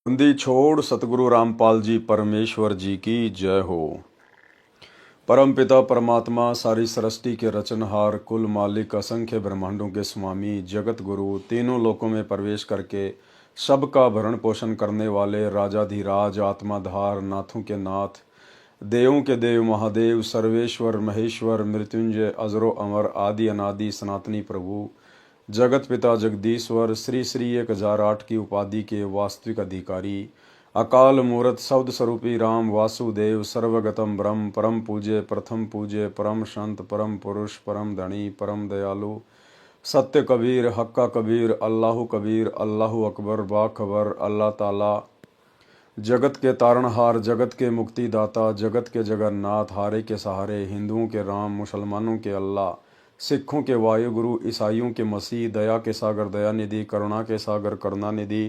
बंदी छोड़ सतगुरु रामपाल जी परमेश्वर जी की जय हो। परम पिता परमात्मा सारी सृष्टि के रचनहार कुल मालिक असंख्य ब्रह्मांडों के स्वामी जगत गुरु तीनों लोकों में प्रवेश करके सबका भरण पोषण करने वाले राजाधिराज आत्माधार नाथों के नाथ देवों के देव महादेव सर्वेश्वर महेश्वर मृत्युंजय अजरो अमर आदि अनादि सनातनी प्रभु जगत पिता जगदीश्वर श्री श्री 1008 की उपाधि के वास्तविक अधिकारी अकाल मूर्त शब्द स्वरूपी राम वासुदेव सर्वगतम ब्रह्म परम पूज्य प्रथम पूज्य परम संत परम पुरुष परम धनी परम दयालु सत्य कबीर हक्का कबीर अल्लाह कबीर अल्लाह अकबर बाखबर अल्लाह ताला जगत के तारणहार जगत के मुक्तिदाता जगत के जगन्नाथ हारे के सहारे हिंदुओं के राम मुसलमानों के अल्लाह सिखों के वायुगुरु ईसाइयों के मसीह दया के सागर दया निधि करुणा के सागर करुणा निधि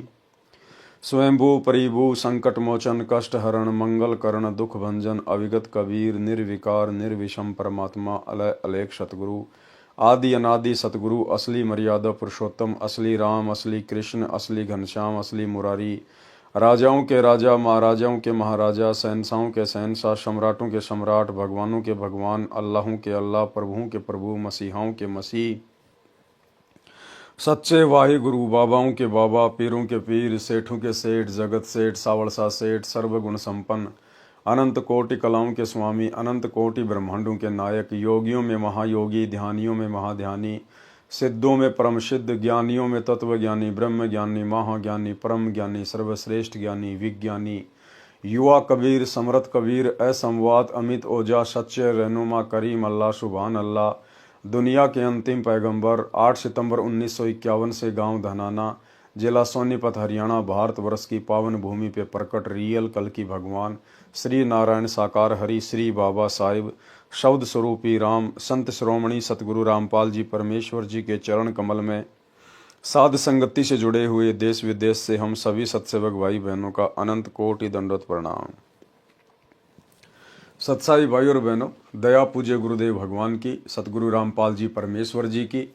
स्वयंभू परिभू संकट मोचन कष्ट हरण मंगल करण दुख भंजन अविगत कबीर निर्विकार निर्विषम परमात्मा अलय अलेख सतगुरु आदि अनादि सतगुरु असली मर्यादा पुरुषोत्तम असली राम असली कृष्ण असली घनश्याम असली मुरारी राजाओं के राजा महाराजाओं के महाराजा शहंशाहों के शहंशाह सम्राटों के सम्राट भगवानों के भगवान अल्लाहों के अल्लाह प्रभुओं के प्रभु मसीहाओं के मसीह सच्चे वाहे गुरु बाबाओं के बाबा पीरों के पीर सेठों के सेठ जगत सेठ सावड़सा सेठ सर्वगुण संपन्न अनंत कोटि कलाओं के स्वामी अनंत कोटि ब्रह्मांडों के नायक योगियों में महायोगी ध्यानियों में महाध्यानी सिद्धों में परम सिद्ध ज्ञानियों में तत्व ज्ञानी ब्रह्म ज्ञानी महाज्ञानी परम ज्ञानी सर्वश्रेष्ठ ज्ञानी विज्ञानी युवा कबीर समरथ कबीर असंवाद अमित ओजा सच्चे रहनुमा करीम अल्लाह सुभान अल्लाह दुनिया के अंतिम पैगंबर 8 सितंबर 1951 से गांव धनाना जिला सोनीपत हरियाणा भारतवर्ष की पावन भूमि पे प्रकट रियल कल की भगवान श्री नारायण साकार हरि श्री बाबा साहिब शब्द स्वरूपी राम संत श्रोमणी सतगुरु रामपाल जी परमेश्वर जी के चरण कमल में साध संगति से जुड़े हुए देश विदेश से हम सभी सत्सेवक भाई बहनों का अनंत कोटि दंडवत प्रणाम। सत्साई भाई और बहनों, दया पूज्य गुरुदेव भगवान की सतगुरु रामपाल जी परमेश्वर जी की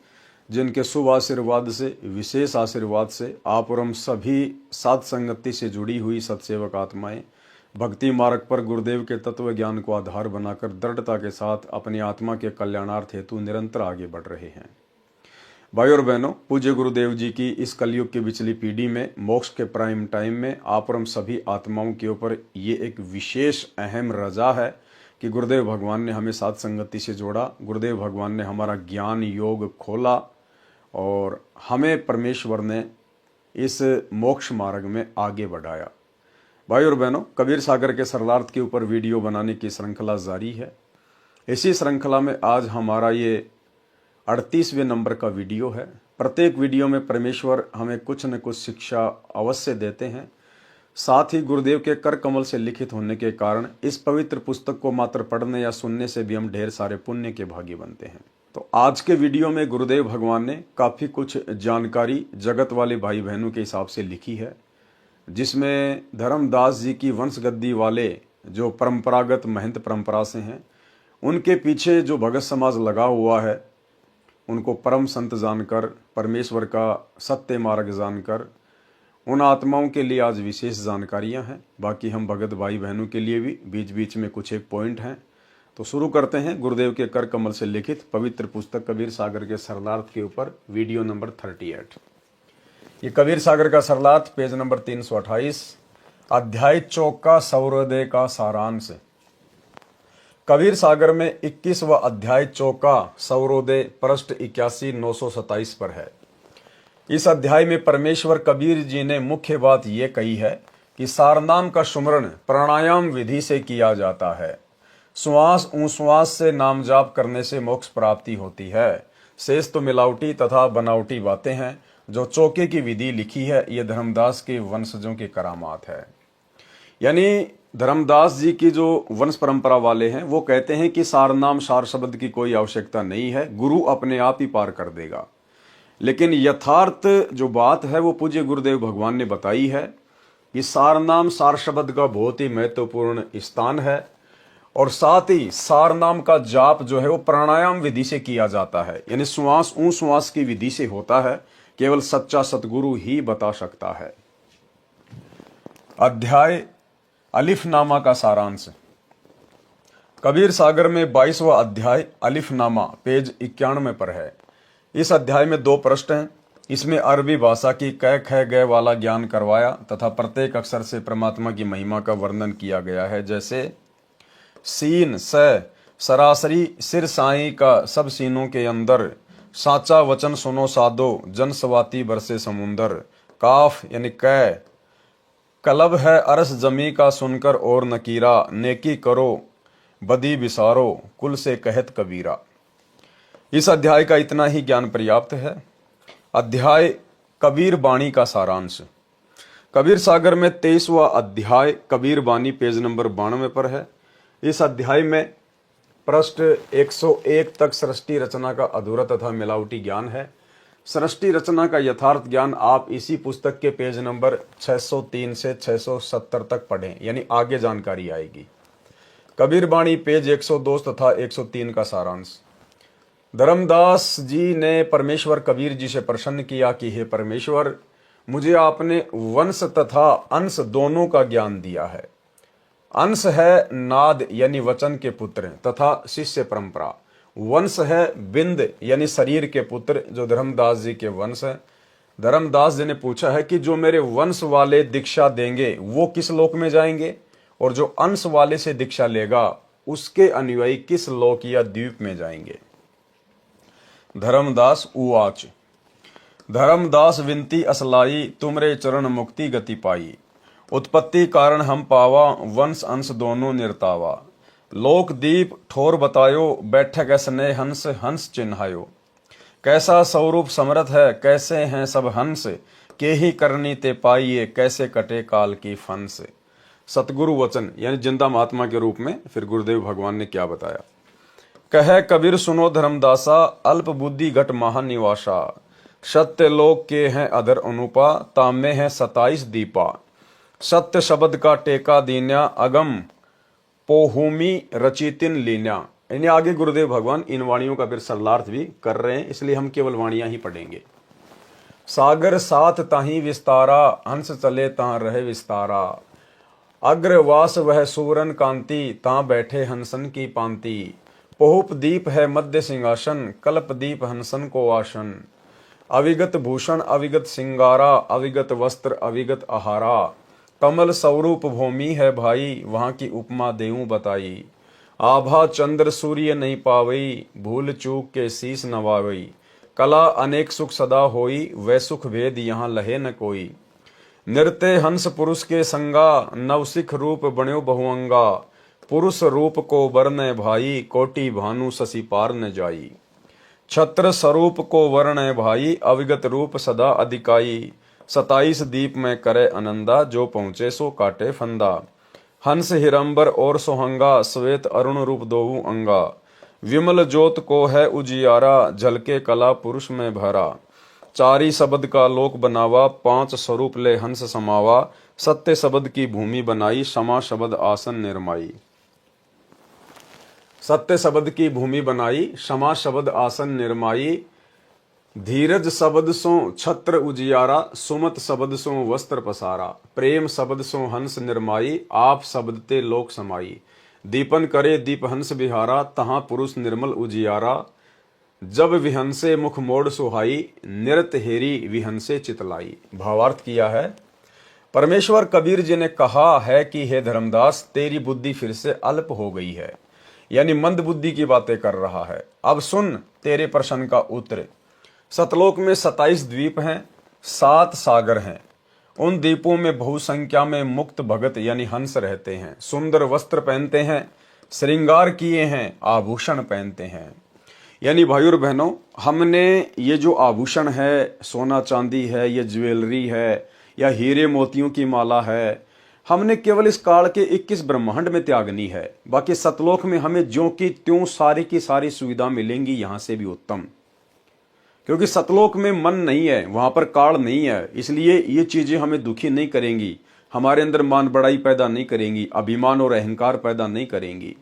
जिनके शुभ आशीर्वाद से विशेष आशीर्वाद से आप और हम सभी साध संगति से जुड़ी हुई सत्सेवक आत्माएं भक्ति मार्ग पर गुरुदेव के तत्व ज्ञान को आधार बनाकर दृढ़ता के साथ अपनी आत्मा के कल्याणार्थ हेतु निरंतर आगे बढ़ रहे हैं। भाई और बहनों, पूज्य गुरुदेव जी की इस कलयुग की पिछली पीढ़ी में मोक्ष के प्राइम टाइम में आप और हम सभी आत्माओं के ऊपर ये एक विशेष अहम रजा है कि गुरुदेव भगवान ने हमें साध संगति से जोड़ा। गुरुदेव भगवान ने हमारा ज्ञान योग खोला और हमें परमेश्वर ने इस मोक्ष मार्ग में आगे बढ़ाया। भाई और बहनों, कबीर सागर के सरलार्थ के ऊपर वीडियो बनाने की श्रृंखला जारी है। इसी श्रृंखला में आज हमारा ये 38वें नंबर का वीडियो है। प्रत्येक वीडियो में परमेश्वर हमें कुछ न कुछ शिक्षा अवश्य देते हैं। साथ ही गुरुदेव के कर कमल से लिखित होने के कारण इस पवित्र पुस्तक को मात्र पढ़ने या सुनने से भी हम ढेर सारे पुण्य के भागी बनते हैं। तो आज के वीडियो में गुरुदेव भगवान ने काफ़ी कुछ जानकारी जगत वाले भाई बहनों के हिसाब से लिखी है, जिसमें धर्मदास जी की वंशगद्दी वाले जो परंपरागत महंत परंपरा से हैं, उनके पीछे जो भगत समाज लगा हुआ है, उनको परम संत जानकर परमेश्वर का सत्य मार्ग जानकर उन आत्माओं के लिए आज विशेष जानकारियां हैं। बाकी हम भगत भाई बहनों के लिए भी बीच बीच में कुछ एक पॉइंट हैं। तो शुरू करते हैं गुरुदेव के कर कमल से लिखित पवित्र पुस्तक कबीर सागर के सरलार्थ के ऊपर वीडियो नंबर 38। ये कबीर सागर का सरलार्थ पेज नंबर 328 अध्याय 4 का सौरोदय का सारांश। कबीर सागर में 21वां अध्याय 4 का सौरोदय पृष्ठ 81 927 पर है। इस अध्याय में परमेश्वर कबीर जी ने मुख्य बात यह कही है कि सारनाम का सुमरण प्राणायाम विधि से किया जाता है। श्वास उश्वास से नाम जाप करने से मोक्ष प्राप्ति होती है। शेष तो मिलावटी तथा बनावटी बातें हैं। जो चौके की विधि लिखी है यह धर्मदास के वंशजों की करामात है। यानी धर्मदास जी की जो वंश परंपरा वाले हैं वो कहते हैं कि सारनाम सार शब्द की कोई आवश्यकता नहीं है, गुरु अपने आप ही पार कर देगा। लेकिन यथार्थ जो बात है वो पूज्य गुरुदेव भगवान ने बताई है कि सारनाम सार शब्द का बहुत ही महत्वपूर्ण स्थान है और साथ ही सारनाम का जाप जो है वो प्राणायाम विधि से किया जाता है। यानी श्वास उश्वास की विधि से होता है। केवल सच्चा सतगुरु ही बता सकता है। अध्याय अलिफनामा का सारांश। कबीर सागर में 22वां अध्याय अलिफनामा पेज 91 पर है। इस अध्याय में 2 प्रश्न हैं। इसमें अरबी भाषा की क ख ग वाला ज्ञान करवाया तथा प्रत्येक अक्षर से परमात्मा की महिमा का वर्णन किया गया है। जैसे सीन स सरासरी सिर साई का सब सीनों के अंदर, साचा वचन सुनो साधो जन स्वाति बरसे समुंदर। काफ यानी क कलब है अरस जमी का सुनकर और नकीरा, नेकी करो बदी बिसारो कुल से कहत कबीरा। इस अध्याय का इतना ही ज्ञान पर्याप्त है। अध्याय कबीर बाणी का सारांश। कबीर सागर में 23वां अध्याय कबीर बाणी पेज नंबर 92 पर है। इस अध्याय में पृष्ठ 101 तक सृष्टि रचना का अधूरा तथा मिलावटी ज्ञान है। सृष्टि रचना का यथार्थ ज्ञान आप इसी पुस्तक के पेज नंबर 603 से 670 तक पढ़ें, यानी आगे जानकारी आएगी। कबीर बाणी पेज 102 तथा 103 का सारांश। धर्मदास जी ने परमेश्वर कबीर जी से प्रसन्न किया कि हे परमेश्वर, मुझे आपने वंश तथा अंश दोनों का ज्ञान दिया है। अंश है नाद यानी वचन के पुत्र तथा शिष्य परंपरा। वंश है बिंद यानी शरीर के पुत्र जो धर्मदास जी के वंश है। धर्मदास जी ने पूछा है कि जो मेरे वंश वाले दीक्षा देंगे वो किस लोक में जाएंगे, और जो अंश वाले से दीक्षा लेगा उसके अनुयायी किस लोक या द्वीप में जाएंगे। धर्मदास उवाच। धर्मदास विनती असलाई, तुमरे चरण मुक्ति गति पाई। उत्पत्ति कारण हम पावा, वंश अंश दोनों निर्तावा। लोक दीप ठोर बतायो, बैठक स्नेह हंस हंस चिन्हायो। कैसा स्वरूप समर्थ है, कैसे हैं सब हंस, के ही करनी ते पाइये, कैसे कटे काल की फंस। सतगुरु वचन यानी जिंदा महात्मा के रूप में फिर गुरुदेव भगवान ने क्या बताया। कहे कबीर सुनो धर्मदासा, अल्प बुद्धि घट महानिवासा। सत्य लोक के हैं अधर अनुपा, तामे हैं 27 दीपा। सत्य शब्द का टेका दीन्या, अगम पोहुमी रचितिन लीन्या। इन्हें आगे गुरुदेव भगवान इन वाणियों का फिर सरलार्थ भी कर रहे हैं, इसलिए हम केवल वाणियां ही पढ़ेंगे। सागर साथ ताही विस्तारा, हंस चले तां रहे विस्तारा। अग्रवास वह सूरन कांति, तां बैठे हंसन की पांति। पोहुप दीप है मध्य सिंहासन, कल्प दीप हंसन को आसन। अविगत भूषण अविगत सिंगारा, अविगत वस्त्र अविगत आहारा। कमल स्वरूप भूमि है भाई, वहां की उपमा देऊं बताई। आभा चंद्र सूर्य नहीं पावई, भूल चूक के शीस नवावई। कला अनेक सुख सदा होई, वह सुख भेद यहाँ लहे न कोई। नृत्य हंस पुरुष के संगा, नवसिख रूप बण्यो बहुअंगा। पुरुष रूप को वर्ण भाई, कोटि भानु शशि पार न जाई। छत्र स्वरूप को वर्ण भाई, अविगत रूप सदा अधिकाई। 27 दीप में करे आनंदा, जो पहुंचे सो काटे फंदा। हंस हिरंबर और सोहंगा, श्वेत अरुण रूप दोऊ अंगा। विमल ज्योत को है उजियारा, झलके कला पुरुष में भरा। चारी शब्द का लोक बनावा, 5 स्वरूप ले हंस समावा। सत्य शब्द की भूमि बनाई, क्षमा शब्द आसन निर्माई। सत्य शब्द की भूमि बनाई, क्षमा शब्द आसन निर्माई। धीरज शब्द सो छत्र उजियारा, सुमत शब्द सो वस्त्र पसारा। प्रेम शब्द सो हंस निर्माई, आप शब्द ते लोक समाई। दीपन करे दीप हंस बिहारा, तहां पुरुष निर्मल उजियारा। जब विहंसे मुख मोड़ सुहाई, निरत हेरी विहंसे चितलाई। भावार्थ किया है। परमेश्वर कबीर जी ने कहा है कि हे धर्मदास, तेरी बुद्धि फिर से अल्प हो गई है, यानी मंद बुद्धि की बातें कर रहा है। अब सुन तेरे प्रश्न का उत्तर। सतलोक में 27 द्वीप हैं, 7 सागर हैं। उन द्वीपों में बहुसंख्या में मुक्त भगत यानी हंस रहते हैं। सुंदर वस्त्र पहनते हैं, श्रृंगार किए हैं, आभूषण पहनते हैं। यानी भाई और बहनों, हमने ये जो आभूषण है, सोना चांदी है, ये ज्वेलरी है या हीरे मोतियों की माला है, हमने केवल इस काल के 21 ब्रह्मांड में त्यागनी है। बाकी सतलोक में हमें ज्यों की त्यों सारी की सारी सुविधा मिलेंगी, यहां से भी उत्तम। क्योंकि सतलोक में मन नहीं है, वहां पर काल नहीं है, इसलिए ये चीजें हमें दुखी नहीं करेंगी, हमारे अंदर मान बड़ाई पैदा नहीं करेंगी, अभिमान और अहंकार पैदा नहीं करेंगी।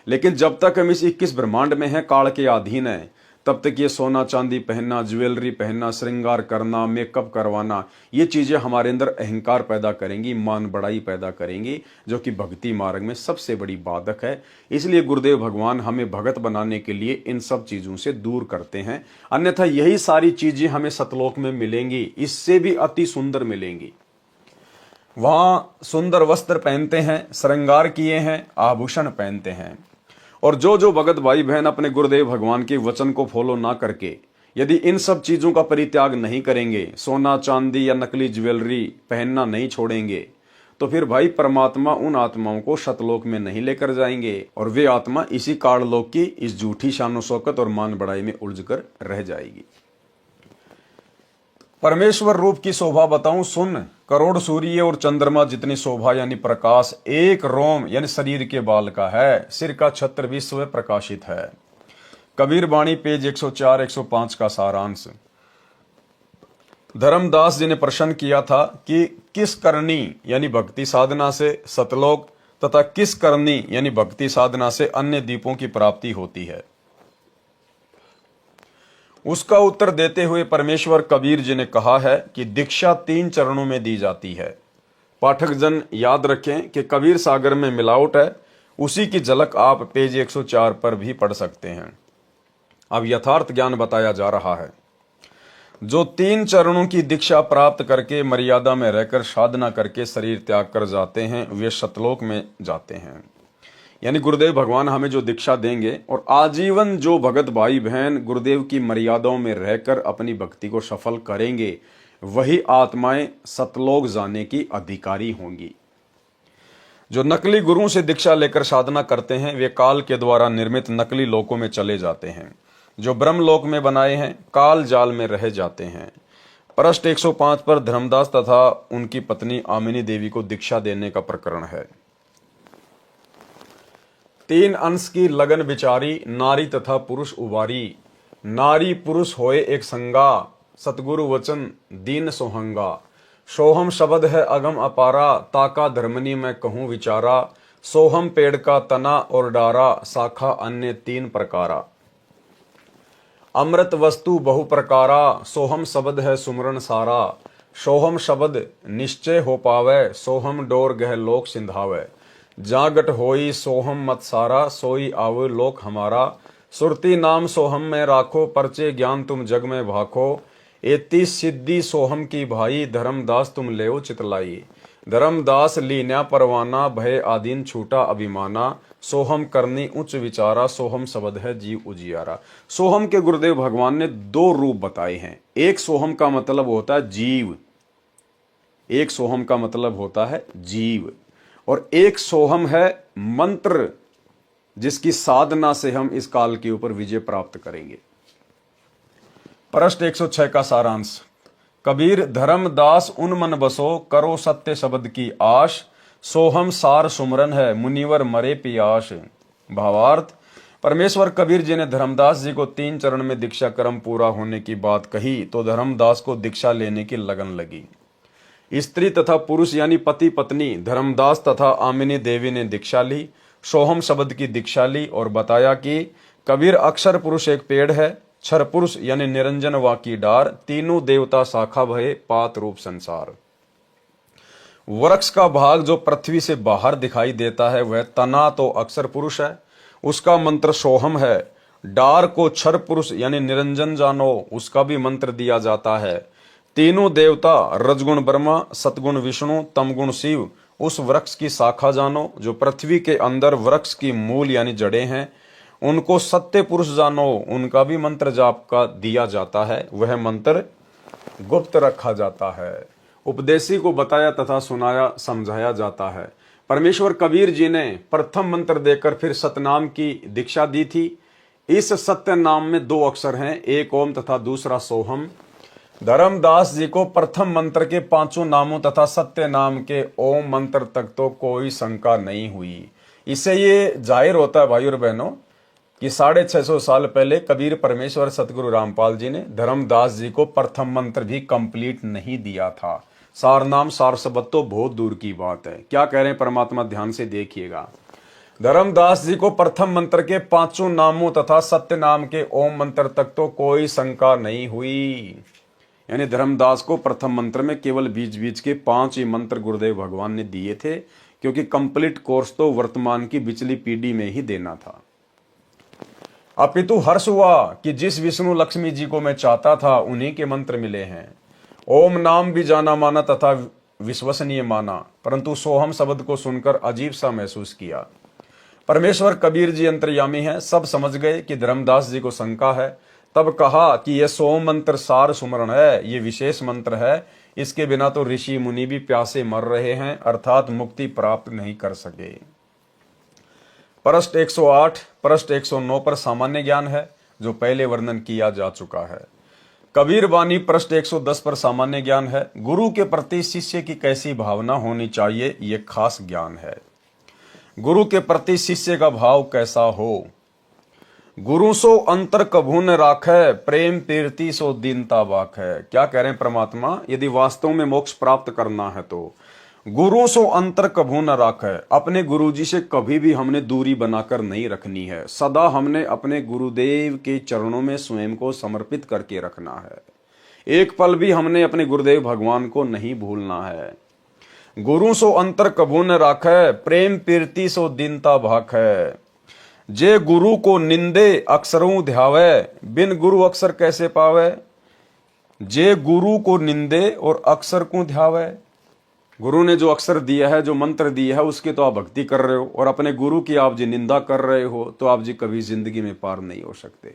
लेकिन जब तक हम इस 21 ब्रह्मांड में हैं, काल के अधीन हैं, तब तक ये सोना चांदी पहनना, ज्वेलरी पहनना, श्रृंगार करना, मेकअप करवाना, ये चीजें हमारे अंदर अहंकार पैदा करेंगी, मान बढ़ाई पैदा करेंगी, जो कि भक्ति मार्ग में सबसे बड़ी बाधक है। इसलिए गुरुदेव भगवान हमें भगत बनाने के लिए इन सब चीजों से दूर करते हैं। अन्यथा यही सारी चीजें हमें सतलोक में मिलेंगी, इससे भी अति सुंदर मिलेंगी। वहां सुंदर वस्त्र पहनते हैं, श्रृंगार किए हैं, आभूषण पहनते हैं। और जो जो भगत भाई बहन अपने गुरुदेव भगवान के वचन को फॉलो ना करके यदि इन सब चीजों का परित्याग नहीं करेंगे, सोना चांदी या नकली ज्वेलरी पहनना नहीं छोड़ेंगे, तो फिर भाई परमात्मा उन आत्माओं को सतलोक में नहीं लेकर जाएंगे और वे आत्मा इसी काललोक की इस झूठी शानो शौकत और मान बढ़ाई में उलझकर रह जाएगी। परमेश्वर रूप की शोभा बताऊं सुन, करोड़ सूर्य और चंद्रमा जितनी शोभा यानी प्रकाश एक रोम यानी शरीर के बाल का है, सिर का छत्र विश्व प्रकाशित है। कबीर बाणी पेज 104 105 का सारांश। धर्मदास जी ने प्रश्न किया था कि किस करनी यानी भक्ति साधना से सतलोक तथा किस करनी यानी भक्ति साधना से अन्य द्वीपों की प्राप्ति होती है। उसका उत्तर देते हुए परमेश्वर कबीर जी ने कहा है कि दीक्षा 3 चरणों में दी जाती है। पाठक जन याद रखें कि कबीर सागर में मिलावट है, उसी की झलक आप पेज 104 पर भी पढ़ सकते हैं। अब यथार्थ ज्ञान बताया जा रहा है। जो 3 चरणों की दीक्षा प्राप्त करके मर्यादा में रहकर साधना करके शरीर त्याग कर जाते हैं, वे सतलोक में जाते हैं। यानी गुरुदेव भगवान हमें जो दीक्षा देंगे और आजीवन जो भगत भाई बहन गुरुदेव की मर्यादाओं में रहकर अपनी भक्ति को सफल करेंगे, वही आत्माएं सतलोक जाने की अधिकारी होंगी। जो नकली गुरुओं से दीक्षा लेकर साधना करते हैं, वे काल के द्वारा निर्मित नकली लोकों में चले जाते हैं। जो ब्रह्मलोक में बनाए हैं, काल जाल में रह जाते हैं। पृष्ठ 105 पर धर्मदास तथा उनकी पत्नी आमिनी देवी को दीक्षा देने का प्रकरण है। 3 अंश की लगन बिचारी, नारी तथा पुरुष उबारी। नारी पुरुष होए एक संगा, सतगुरु वचन दीन सोहंगा। सोहम शब्द है अगम अपारा, ताका धर्मनी मैं कहूँ विचारा। सोहम पेड़ का तना और डारा, शाखा अन्य 3 प्रकारा। अमृत वस्तु बहु प्रकारा, सोहम शब्द है सुमरन सारा। सोहम शब्द निश्चय हो पावे, सोहम डोर गह लोक सिंधावे। जागट होई सोहम मत सारा, सोई आव लोक हमारा। सुरती नाम सोहम में राखो, परचे ज्ञान तुम जग में भाखो। एती सिद्धि सोहम की भाई, धर्मदास तुम लेओ चितलाई। धर्मदास लीन्या परवाना, भय आदीन छूटा अभिमाना। सोहम करनी उच्च विचारा, सोहम शब्द है जीव उजियारा। सोहम के गुरुदेव भगवान ने 2 रूप बताए हैं। एक सोहम का मतलब होता है जीव, एक सोहम का मतलब होता है जीव, और एक सोहम है मंत्र, जिसकी साधना से हम इस काल के ऊपर विजय प्राप्त करेंगे। पृष्ठ 106 का सारांश। कबीर धर्मदास उन मन बसो, करो सत्य शब्द की आश। सोहम सार सुमरन है, मुनिवर मरे पियास। भावार्थ, परमेश्वर कबीर जी ने धर्मदास जी को 3 चरण में दीक्षा क्रम पूरा होने की बात कही तो धर्मदास को दीक्षा लेने की लगन लगी। स्त्री तथा पुरुष यानी पति पत्नी धर्मदास तथा आमिनी देवी ने दीक्षा ली, सोहम शब्द की दीक्षा ली और बताया कि कबीर अक्षर पुरुष एक पेड़ है, क्षर पुरुष यानी निरंजन वा की डार, तीनों देवता शाखा भये पात रूप संसार। वृक्ष का भाग जो पृथ्वी से बाहर दिखाई देता है वह तना तो अक्षर पुरुष है, उसका मंत्र सोहम है। डार को क्षर पुरुष यानी निरंजन जानो, उसका भी मंत्र दिया जाता है। तीनों देवता रजगुण ब्रह्मा, सतगुण विष्णु, तमगुण शिव, उस वृक्ष की शाखा जानो जो पृथ्वी के अंदर वृक्ष की मूल यानी जड़ें हैं। उनको सत्य पुरुष जानो, उनका भी मंत्र जाप का दिया जाता है, वह मंत्र गुप्त रखा जाता है, उपदेशी को बताया तथा सुनाया समझाया जाता है। परमेश्वर कबीर जी ने प्रथम मंत्र देकर फिर सतनाम की दीक्षा दी थी। इस सत्य नाम में 2 अक्षर हैं, एक ओम तथा दूसरा सोहम। धर्मदास जी को प्रथम मंत्र के 5 नामों तथा सत्य नाम के ओम मंत्र तक तो कोई शंका नहीं हुई। इससे ये जाहिर होता है भाई और बहनों कि 650 साल पहले कबीर परमेश्वर सतगुरु रामपाल जी ने धर्मदास जी को प्रथम मंत्र भी कंप्लीट नहीं दिया था। सार नाम सार शब्द तो बहुत दूर की बात है। क्या कह रहे हैं परमात्मा, ध्यान से देखिएगा। धर्मदास जी को प्रथम मंत्र के 5 नामों तथा सत्य नाम के ओम मंत्र तक तो कोई शंका नहीं हुई। यानी धर्मदास को प्रथम मंत्र में केवल बीच बीच के 5 ही मंत्र गुरुदेव भगवान ने दिए थे, क्योंकि कंप्लीट कोर्स तो वर्तमान की पिछली पीढ़ी में ही देना था। अपितु हर्ष हुआ कि जिस विष्णु लक्ष्मी जी को मैं चाहता था उन्हीं के मंत्र मिले हैं। ओम नाम भी जाना माना तथा विश्वसनीय माना, परंतु सोहम शब्द को सुनकर अजीब सा महसूस किया। परमेश्वर कबीर जी अंतर्यामी हैं, सब समझ गए कि धर्मदास जी को शंका है। तब कहा कि यह सोम मंत्र सार सुमरण है, ये विशेष मंत्र है, इसके बिना तो ऋषि मुनि भी प्यासे मर रहे हैं, अर्थात मुक्ति प्राप्त नहीं कर सके। पृष्ठ 108, पृष्ठ 109 पर सामान्य ज्ञान है, जो पहले वर्णन किया जा चुका है। कबीर वाणी पृष्ठ 110 पर सामान्य ज्ञान है। गुरु के प्रति शिष्य की कैसी भावना होनी चाहिए, ये खास ज्ञान है। गुरु के प्रति शिष्य का भाव कैसा हो। गुरु सो अंतर कभू न राखै, प्रेम तीर्ति सो दीनता बाखै। क्या कह रहे हैं परमात्मा, यदि वास्तव में मोक्ष प्राप्त करना है तो गुरु सो अंतर कभू न राखै, अपने गुरुजी से कभी भी हमने दूरी बनाकर नहीं रखनी है। सदा हमने अपने गुरुदेव के चरणों में स्वयं को समर्पित करके रखना है। एक पल भी हमने अपने गुरुदेव भगवान को नहीं भूलना है। गुरु सो अंतर कभू न राखै, प्रेम पीरती सो दीनता भाखै। जे गुरु को निंदे अक्षरों ध्यावै, बिन गुरु अक्षर कैसे पावे। जे गुरु को निंदे और अक्षर को ध्यावै, गुरु ने जो अक्षर दिया है, जो मंत्र दिया है, उसकी तो आप भक्ति कर रहे हो, और अपने गुरु की आप जी निंदा कर रहे हो, तो आप जी कभी जिंदगी में पार नहीं हो सकते।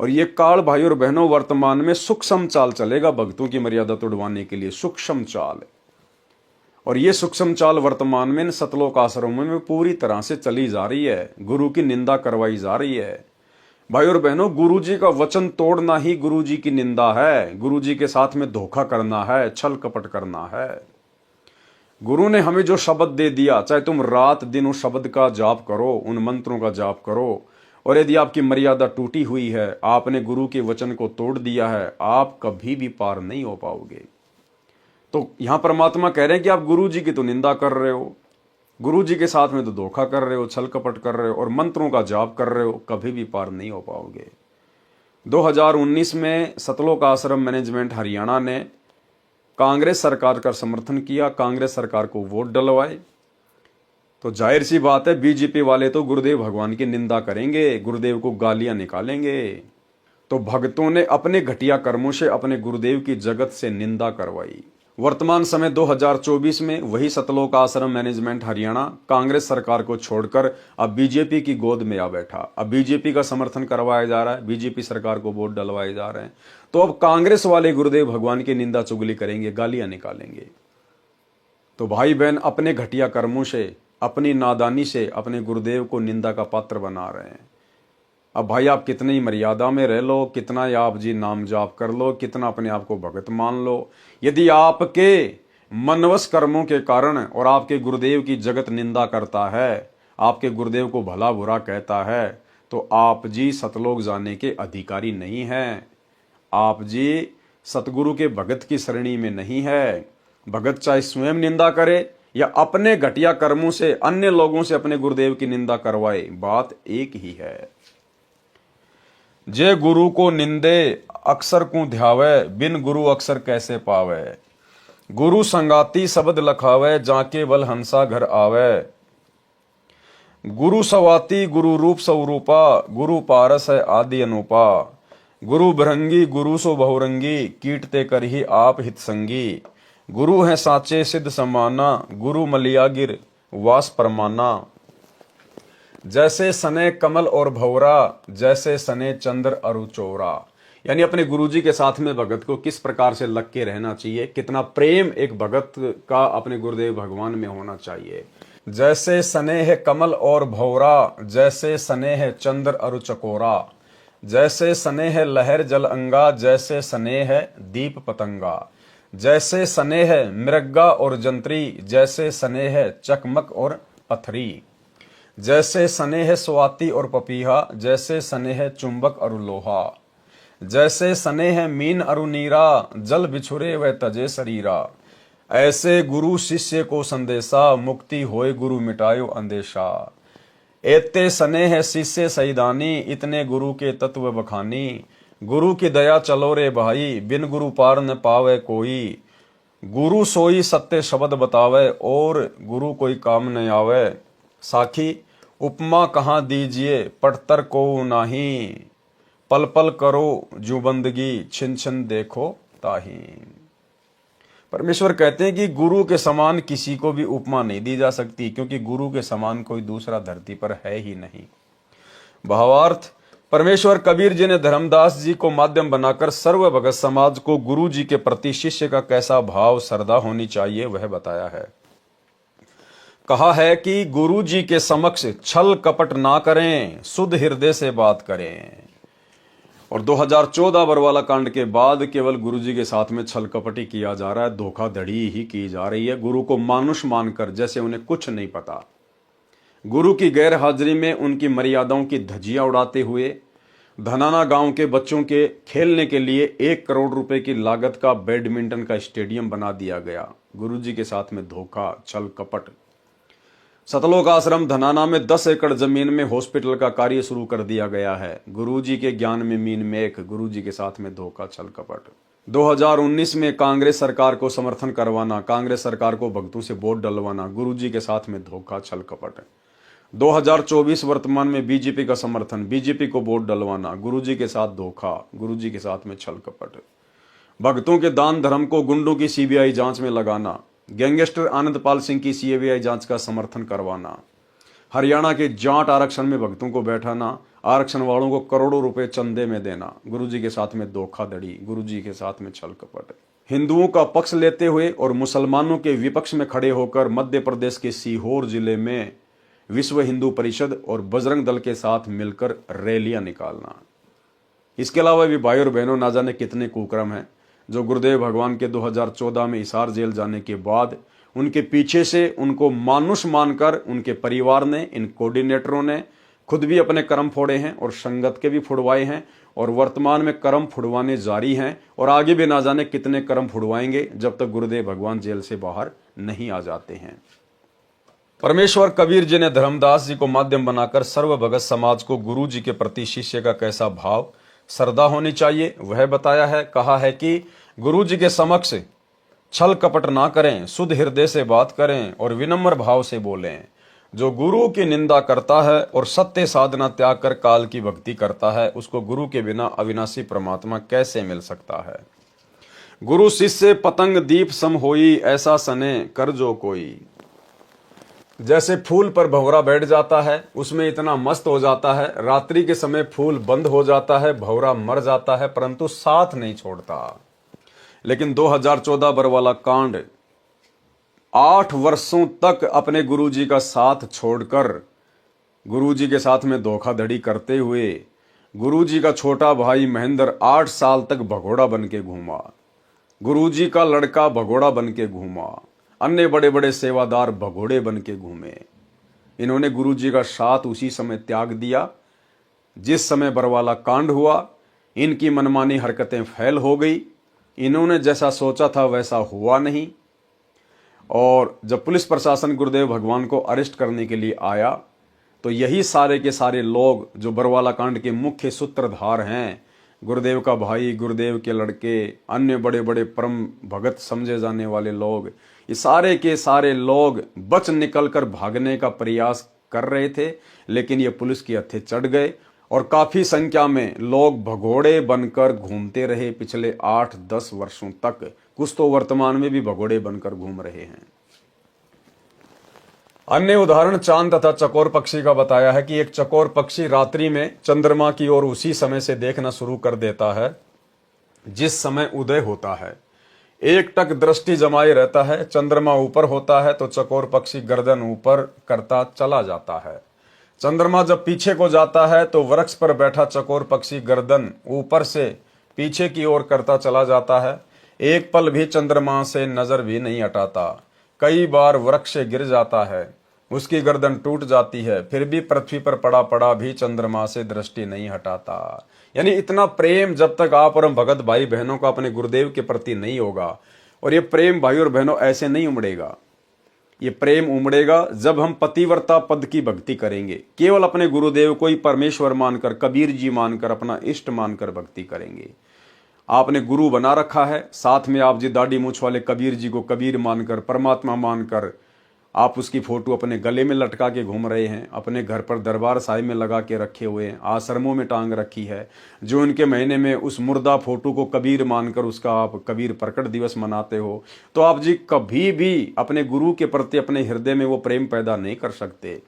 और ये काल भाई और बहनों वर्तमान में सूक्ष्म चाल चलेगा भक्तों की मर्यादा तोड़वाने के लिए, सूक्ष्म चाल। और ये सूक्ष्म चाल वर्तमान में सतलोक आश्रमों में पूरी तरह से चली जा रही है। गुरु की निंदा करवाई जा रही है। भाई और बहनों, गुरु जी का वचन तोड़ना ही गुरु जी की निंदा है। गुरु जी के साथ में धोखा करना है, छल कपट करना है। गुरु ने हमें जो शब्द दे दिया, चाहे तुम रात दिन उस शब्द का जाप करो, उन मंत्रों का जाप करो, और यदि आपकी मर्यादा टूटी हुई है, आपने गुरु के वचन को तोड़ दिया है, आप कभी भी पार नहीं हो पाओगे। तो यहां परमात्मा कह रहे हैं कि आप गुरु जी की तो निंदा कर रहे हो, गुरु जी के साथ में तो धोखा कर रहे हो, छल कपट कर रहे हो, और मंत्रों का जाप कर रहे हो, कभी भी पार नहीं हो पाओगे। 2019 में सतलोक आश्रम मैनेजमेंट हरियाणा ने कांग्रेस सरकार का समर्थन किया, कांग्रेस सरकार को वोट डलवाए। तो जाहिर सी बात है, बीजेपी वाले तो गुरुदेव भगवान की निंदा करेंगे, गुरुदेव को गालियां निकालेंगे। तो भक्तों ने अपने घटिया कर्मों से अपने गुरुदेव की जगत से निंदा करवाई। वर्तमान समय 2024 में वही सतलोक आश्रम मैनेजमेंट हरियाणा कांग्रेस सरकार को छोड़कर अब बीजेपी की गोद में आ बैठा। अब बीजेपी का समर्थन करवाया जा रहा है, बीजेपी सरकार को वोट डलवाए जा रहे हैं। तो अब कांग्रेस वाले गुरुदेव भगवान की निंदा चुगली करेंगे, गालियां निकालेंगे। तो भाई बहन अपने घटिया कर्मों से, अपनी नादानी से अपने गुरुदेव को निंदा का पात्र बना रहे हैं। अब भाई आप कितनी मर्यादा में रह लो, कितना आप जी नाम जाप कर लो, कितना अपने आप को भगत मान लो, यदि आपके मनवश कर्मों के कारण और आपके गुरुदेव की जगत निंदा करता है, आपके गुरुदेव को भला बुरा कहता है, तो आप जी सतलोक जाने के अधिकारी नहीं हैं। आप जी सतगुरु के भगत की श्रेणी में नहीं है। भगत चाहे स्वयं निंदा करे या अपने घटिया कर्मों से अन्य लोगों से अपने गुरुदेव की निंदा करवाए, बात एक ही है। जे गुरु को निंदे अक्षर को ध्यावे, बिन गुरु अक्षर कैसे पावे। गुरु संगाती शब्द लखावे, जाके बल हंसा घर आवे। गुरु सवाती गुरु रूप स्वरूपा, गुरु पारस है आदि अनुपा। गुरु भृंगी गुरु सो बहुरंगी, कीटते कर ही आप हित संगी। गुरु है साचे सिद्ध समाना, गुरु मलियागिर वास परमाना। जैसे सने कमल और भौरा, जैसे सने चंद्र अरु चौरा। यानी अपने गुरुजी के साथ में भगत को किस प्रकार से लग के रहना चाहिए, कितना प्रेम एक भगत का अपने गुरुदेव भगवान में होना चाहिए। जैसे स्नेह कमल और भौरा, जैसे स्नेह चंद्र अरु चकोरा। जैसे स्नेह लहर जल अंगा, जैसे स्नेह दीप पतंगा। जैसे स्नेह मृगा और जंत्री, जैसे स्नेह चकमक और पथरी। जैसे स्नेह स्वाति और पपीहा, जैसे स्नेह चुंबक और लोहा। जैसे स्नेह मीन अरु नीरा, जल बिछुरे व तजे शरीरा। ऐसे गुरु शिष्य को संदेशा, मुक्ति होए गुरु मिटायो अंदेशा। एते सने है शिष्य सईदानी, इतने गुरु के तत्व बखानी। गुरु की दया चलो रे भाई, बिन गुरु पार न पावे कोई। गुरु सोई सत्य शब्द बतावे, और गुरु कोई काम न आवे। साखी उपमा कहाँ दीजिए, पटतर को नाही। पल पल करो जो बंदगी, छिन छिन देखो ताही। परमेश्वर कहते हैं कि गुरु के समान किसी को भी उपमा नहीं दी जा सकती, क्योंकि गुरु के समान कोई दूसरा धरती पर है ही नहीं। भावार्थ, परमेश्वर कबीर जी ने धर्मदास जी को माध्यम बनाकर सर्व भगत समाज को गुरु जी के प्रति शिष्य का कैसा भाव श्रद्धा होनी चाहिए वह बताया है। कहा है कि गुरु जी के समक्ष छल कपट ना करें, शुद्ध हृदय से बात करें। और 2014 बरवाला कांड के बाद केवल गुरु जी के साथ में छल कपट ही किया जा रहा है, धोखाधड़ी ही की जा रही है, गुरु को मानुष मानकर, जैसे उन्हें कुछ नहीं पता। गुरु की गैर हाजिरी में उनकी मर्यादाओं की धज्जियां उड़ाते हुए धनाना गांव के बच्चों के खेलने के लिए 1 करोड़ रुपए की लागत का बैडमिंटन का स्टेडियम बना दिया गया। गुरु जी के साथ में धोखा, छल कपट। सतलोक आश्रम धनाना में 10 एकड़ जमीन में हॉस्पिटल का कार्य शुरू कर दिया गया है। गुरु जी के ज्ञान में मीन मेख, गुरु जी के साथ में धोखा, छल कपट। 2019 में कांग्रेस सरकार को समर्थन करवाना, कांग्रेस सरकार को भक्तों से वोट डलवाना, गुरु जी के साथ में धोखा, छल कपट। 2024 वर्तमान में बीजेपी का समर्थन, बीजेपी को वोट डलवाना, गुरु जी के साथ धोखा, गुरु जी के साथ में छल कपट। भक्तों के दान धर्म को गुंडों की सीबीआई जांच में लगाना, गैंगस्टर आनंदपाल सिंह की सीबीआई जांच का समर्थन करवाना, हरियाणा के जाट आरक्षण में भक्तों को बैठाना, आरक्षण वालों को करोड़ों रुपए चंदे में देना, गुरु जी के साथ में धोखाधड़ी, गुरु जी के साथ में छल कपट। हिंदुओं का पक्ष लेते हुए और मुसलमानों के विपक्ष में खड़े होकर मध्य प्रदेश के सीहोर जिले में विश्व हिंदू परिषद और बजरंग दल के साथ मिलकर रैलियां निकालना। इसके अलावा भी भाई और बहनों, ना जाने कितने कुक्रम हैं जो गुरुदेव भगवान के 2014 में हिसार जेल जाने के बाद उनके पीछे से उनको मानुष मानकर उनके परिवार ने, इन कोऑर्डिनेटरों ने खुद भी अपने कर्म फोड़े हैं और संगत के भी फुड़वाए हैं, और वर्तमान में कर्म फुड़वाने जारी हैं, और आगे भी ना जाने कितने कर्म फुड़वाएंगे जब तक गुरुदेव भगवान जेल से बाहर नहीं आ जाते हैं। परमेश्वर कबीर जी ने धर्मदास जी को माध्यम बनाकर सर्व भगत समाज को गुरु जी के प्रति शिष्य का कैसा भाव श्रद्धा होनी चाहिए वह बताया है। कहा है कि गुरु जी के समक्ष छल कपट ना करें, शुद्ध हृदय से बात करें और विनम्र भाव से बोलें। जो गुरु की निंदा करता है और सत्य साधना त्याग कर काल की भक्ति करता है, उसको गुरु के बिना अविनाशी परमात्मा कैसे मिल सकता है। गुरु शिष्य पतंग दीप सम होई, ऐसा सने कर जो कोई। जैसे फूल पर भंवरा बैठ जाता है, उसमें इतना मस्त हो जाता है, रात्रि के समय फूल बंद हो जाता है, भंवरा मर जाता है, परंतु साथ नहीं छोड़ता। लेकिन 2014 बरवाला कांड 8 वर्षों तक अपने गुरुजी का साथ छोड़कर गुरुजी के साथ में धोखाधड़ी करते हुए गुरुजी का छोटा भाई महेंद्र 8 साल तक भगोड़ा बन के घूमा, गुरुजी का लड़का भगोड़ा बन के घूमा, अन्य बड़े बड़े सेवादार भगोड़े बन के घूमे। इन्होंने गुरुजी का साथ उसी समय त्याग दिया जिस समय बरवाला कांड हुआ। इनकी मनमानी हरकतें फैल हो गई, इन्होंने जैसा सोचा था वैसा हुआ नहीं। और जब पुलिस प्रशासन गुरुदेव भगवान को अरेस्ट करने के लिए आया तो यही सारे के सारे लोग जो बरवाला कांड के मुख्य सूत्रधार हैं, गुरुदेव का भाई, गुरुदेव के लड़के, अन्य बड़े बड़े परम भगत समझे जाने वाले लोग, ये सारे के सारे लोग बच निकलकर भागने का प्रयास कर रहे थे, लेकिन ये पुलिस की हत्थे चढ़ गए और काफी संख्या में लोग भगोड़े बनकर घूमते रहे पिछले 8-10 वर्षों तक। कुछ तो वर्तमान में भी भगोड़े बनकर घूम रहे हैं। अन्य उदाहरण चांद तथा चकोर पक्षी का बताया है कि एक चकोर पक्षी रात्रि में चंद्रमा की ओर उसी समय से देखना शुरू कर देता है जिस समय उदय होता है। एक टक दृष्टि जमाए रहता है, चंद्रमा ऊपर होता है तो चकोर पक्षी गर्दन ऊपर करता चला जाता है। चंद्रमा जब पीछे को जाता है तो वृक्ष पर बैठा चकोर पक्षी गर्दन ऊपर से पीछे की ओर करता चला जाता है। एक पल भी चंद्रमा से नजर भी नहीं हटाता। कई बार वृक्ष से गिर जाता है, उसकी गर्दन टूट जाती है, फिर भी पृथ्वी पर पड़ा पड़ा भी चंद्रमा से दृष्टि नहीं हटाता। यानी इतना प्रेम जब तक आप और भगत भाई बहनों का अपने गुरुदेव के प्रति नहीं होगा, और ये प्रेम भाई और बहनों ऐसे नहीं उमड़ेगा। ये प्रेम उमड़ेगा जब हम पतिव्रता पद की भक्ति करेंगे, केवल अपने गुरुदेव को ही परमेश्वर मानकर, कबीर जी मानकर, अपना इष्ट मानकर भक्ति करेंगे। आपने गुरु बना रखा है, साथ में आप जी दाढ़ी मूछ वाले कबीर जी को कबीर मानकर, परमात्मा मानकर आप उसकी फोटो अपने गले में लटका के घूम रहे हैं, अपने घर पर दरबार साहिब में लगा के रखे हुए हैं, आश्रमों में टांग रखी है। जो उनके महीने में उस मुर्दा फोटो को कबीर मानकर उसका आप कबीर प्रकट दिवस मनाते हो, तो आप जी कभी भी अपने गुरु के प्रति अपने हृदय में वो प्रेम पैदा नहीं कर सकते,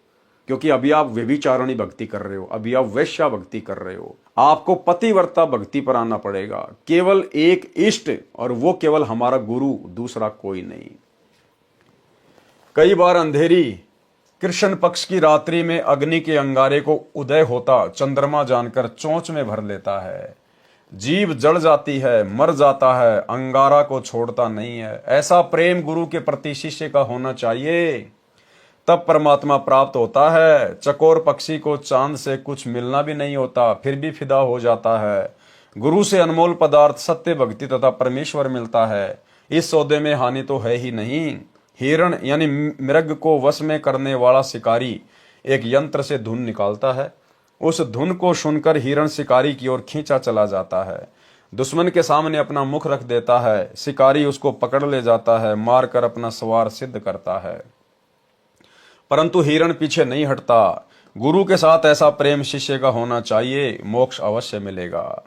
क्योंकि अभी आप व्यभिचारिणी भक्ति कर रहे हो, अभी आप वैश्या भक्ति कर रहे हो। आपको पतिव्रता भक्ति पर आना पड़ेगा, केवल एक इष्ट, और वो केवल हमारा गुरु, दूसरा कोई नहीं। कई बार अंधेरी कृष्ण पक्ष की रात्रि में अग्नि के अंगारे को उदय होता चंद्रमा जानकर चोंच में भर लेता है। जीव जल जाती है, मर जाता है, अंगारा को छोड़ता नहीं है। ऐसा प्रेम गुरु के प्रति शिष्य का होना चाहिए, तब परमात्मा प्राप्त होता है। चकोर पक्षी को चांद से कुछ मिलना भी नहीं होता, फिर भी फिदा हो जाता है। गुरु से अनमोल पदार्थ सत्य भक्ति तथा परमेश्वर मिलता है। इस सौदे में हानि तो है ही नहीं। हिरण यानी मृग को वश में करने वाला शिकारी एक यंत्र से धुन निकालता है। उस धुन को सुनकर हिरण शिकारी की ओर खींचा चला जाता है। दुश्मन के सामने अपना मुख रख देता है, शिकारी उसको पकड़ ले जाता है, मारकर अपना सवार सिद्ध करता है, परंतु हिरण पीछे नहीं हटता। गुरु के साथ ऐसा प्रेम शिष्य का होना चाहिए, मोक्ष अवश्य मिलेगा।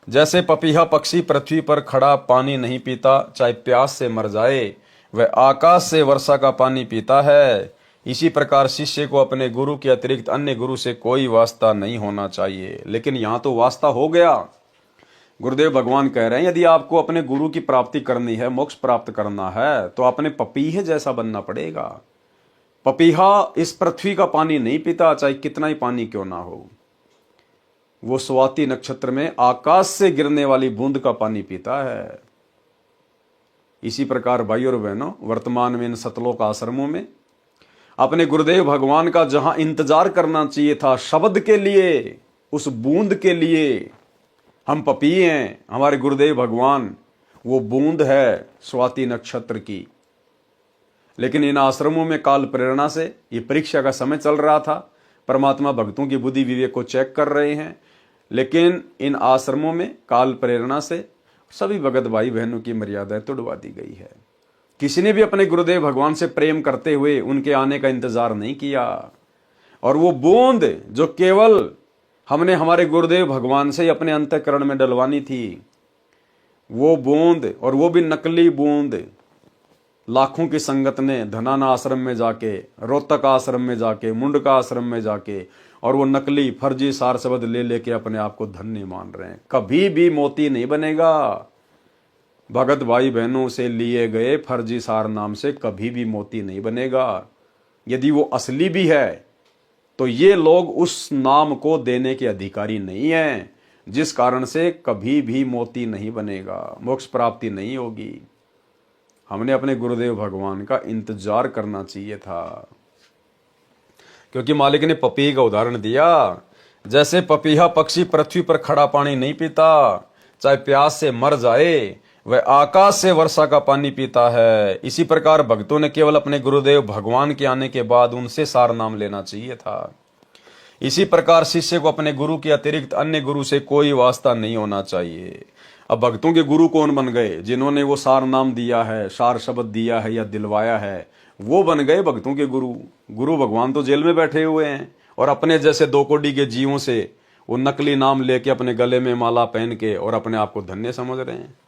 जैसे पपीहा पक्षी पृथ्वी पर खड़ा पानी नहीं पीता, चाहे प्यास से मर जाए, वह आकाश से वर्षा का पानी पीता है, इसी प्रकार शिष्य को अपने गुरु के अतिरिक्त अन्य गुरु से कोई वास्ता नहीं होना चाहिए। लेकिन यहां तो वास्ता हो गया। गुरुदेव भगवान कह रहे हैं, यदि आपको अपने गुरु की प्राप्ति करनी है, मोक्ष प्राप्त करना है, तो अपने पपीहे जैसा बनना पड़ेगा। पपीहा इस पृथ्वी का पानी नहीं पीता, चाहे कितना ही पानी क्यों ना हो। वो स्वाति नक्षत्र में आकाश से गिरने वाली बूंद का पानी पीता है। इसी प्रकार भाई और बहनों, वर्तमान में इन सतलोक आश्रमों में अपने गुरुदेव भगवान का जहां इंतजार करना चाहिए था शब्द के लिए, उस बूंद के लिए, हम पपीहे हैं, हमारे गुरुदेव भगवान वो बूंद है स्वाति नक्षत्र की। लेकिन इन आश्रमों में काल प्रेरणा से ये परीक्षा का समय चल रहा था, परमात्मा भक्तों की बुद्धि विवेक को चेक कर रहे हैं। लेकिन इन आश्रमों में काल प्रेरणा से सभी भगत भाई बहनों की मर्यादाएं तोड़वा दी गई है। किसी ने भी अपने गुरुदेव भगवान से प्रेम करते हुए उनके आने का इंतजार नहीं किया। और वो बूंद जो केवल हमने हमारे गुरुदेव भगवान से ही अपने अंतःकरण में डलवानी थी, वो बूंद, और वो भी नकली बूंद, लाखों की संगत ने धनाना आश्रम में जाके, रोहतक आश्रम में जाके, मुंडका आश्रम में जाके, और वो नकली फर्जी सार शब्द ले लेके अपने आप को धन्य मान रहे हैं। कभी भी मोती नहीं बनेगा। भगत भाई बहनों से लिए गए फर्जी सार नाम से कभी भी मोती नहीं बनेगा। यदि वो असली भी है तो ये लोग उस नाम को देने के अधिकारी नहीं हैं, जिस कारण से कभी भी मोती नहीं बनेगा, मोक्ष प्राप्ति नहीं होगी। हमने अपने गुरुदेव भगवान का इंतजार करना चाहिए था, क्योंकि मालिक ने पपीहे का उदाहरण दिया। जैसे पपीहा पक्षी पृथ्वी पर खड़ा पानी नहीं पीता, चाहे प्यास से मर जाए, वह आकाश से वर्षा का पानी पीता है। इसी प्रकार भक्तों ने केवल अपने गुरुदेव भगवान के आने के बाद उनसे सार नाम लेना चाहिए था। इसी प्रकार शिष्य को अपने गुरु के अतिरिक्त अन्य गुरु से कोई वास्ता नहीं होना चाहिए। अब भक्तों के गुरु कौन बन गए? जिन्होंने वो सार नाम दिया है, सार शब्द दिया है या दिलवाया है, वो बन गए भक्तों के गुरु। गुरु भगवान तो जेल में बैठे हुए हैं और अपने जैसे दो कोड़ी के जीवों से वो नकली नाम लेके अपने गले में माला पहन के और अपने आप को धन्य समझ रहे हैं।